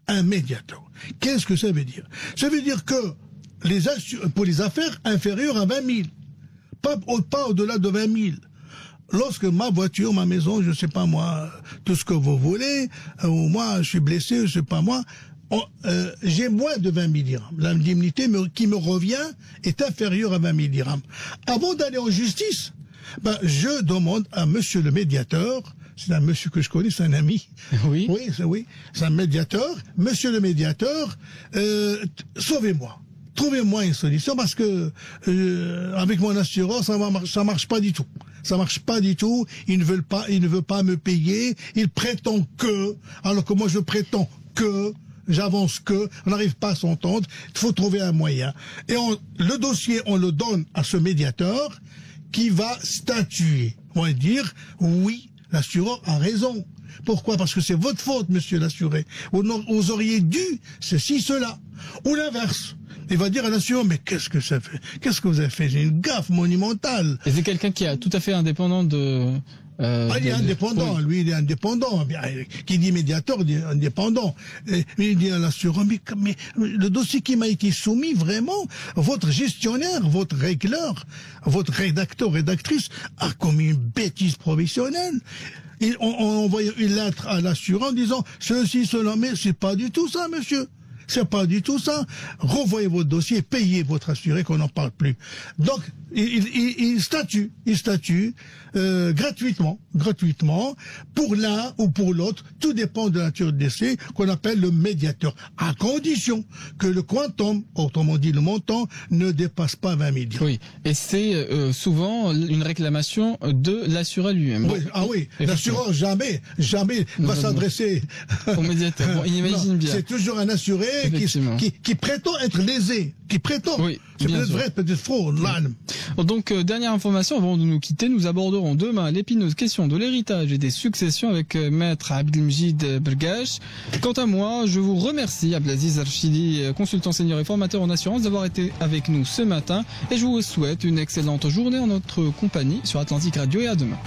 Un médiateur. Qu'est-ce que ça veut dire? Ça veut dire que pour les affaires inférieures à 20 000, pas au-delà de 20 000, lorsque ma voiture, ma maison, je sais pas moi, tout ce que vous voulez, ou moi je suis blessé, je sais pas moi, j'ai moins de 20 000 dirhams. L'indemnité qui me revient est inférieure à 20 000 dirhams. Avant d'aller en justice, Ben, je demande à monsieur le médiateur, c'est un monsieur que je connais, c'est un ami. Oui. Oui, c'est un médiateur. Monsieur le médiateur, sauvez-moi. Trouvez-moi une solution parce que avec mon assurance, ça marche pas du tout. Ça marche pas du tout. Il ne veut pas me payer. Il prétend que, alors que moi je prétends que, j'avance que, on n'arrive pas à s'entendre. Il faut trouver un moyen. Et le dossier, on le donne à ce médiateur qui va statuer. On va dire oui, l'assureur a raison. Pourquoi? Parce que c'est votre faute, monsieur l'assuré. Vous auriez dû ceci, cela. Ou l'inverse. Il va dire à l'assureur, mais qu'est-ce que ça fait? Qu'est-ce que vous avez fait? J'ai une gaffe monumentale. Et c'est quelqu'un qui est tout à fait indépendant de... il est indépendant, oui. Lui, il est indépendant. Bien, qui dit médiateur, dit indépendant. Et il dit à l'assureur, mais le dossier qui m'a été soumis, vraiment, votre gestionnaire, votre régleur, votre rédacteur, rédactrice a commis une bêtise professionnelle. On envoie une lettre à l'assureur en disant, ceci, cela, mais c'est pas du tout ça, monsieur. C'est pas du tout ça. Revoyez votre dossier, payez votre assuré, qu'on n'en parle plus. Donc, il statue gratuitement, pour l'un ou pour l'autre, tout dépend de la nature du décès, qu'on appelle le médiateur, à condition que le quantum, autrement dit le montant, ne dépasse pas 20 millions. Oui, et c'est souvent une réclamation de l'assuré lui-même. Oui, oui, l'assureur jamais va s'adresser au médiateur. Bon, il imagine bien. C'est toujours un assuré qui prétend être lésé, qui prétend. Oui, c'est peut-être vrai, peut-être faux. Donc, dernière information, avant de nous quitter, nous aborderons demain l'épineuse question de l'héritage et des successions avec Maître Abdelmjid Bergache. Quant à moi, je vous remercie, Abdelaziz Archidi, consultant senior et formateur en assurance, d'avoir été avec nous ce matin et je vous souhaite une excellente journée en notre compagnie sur Atlantique Radio et à demain.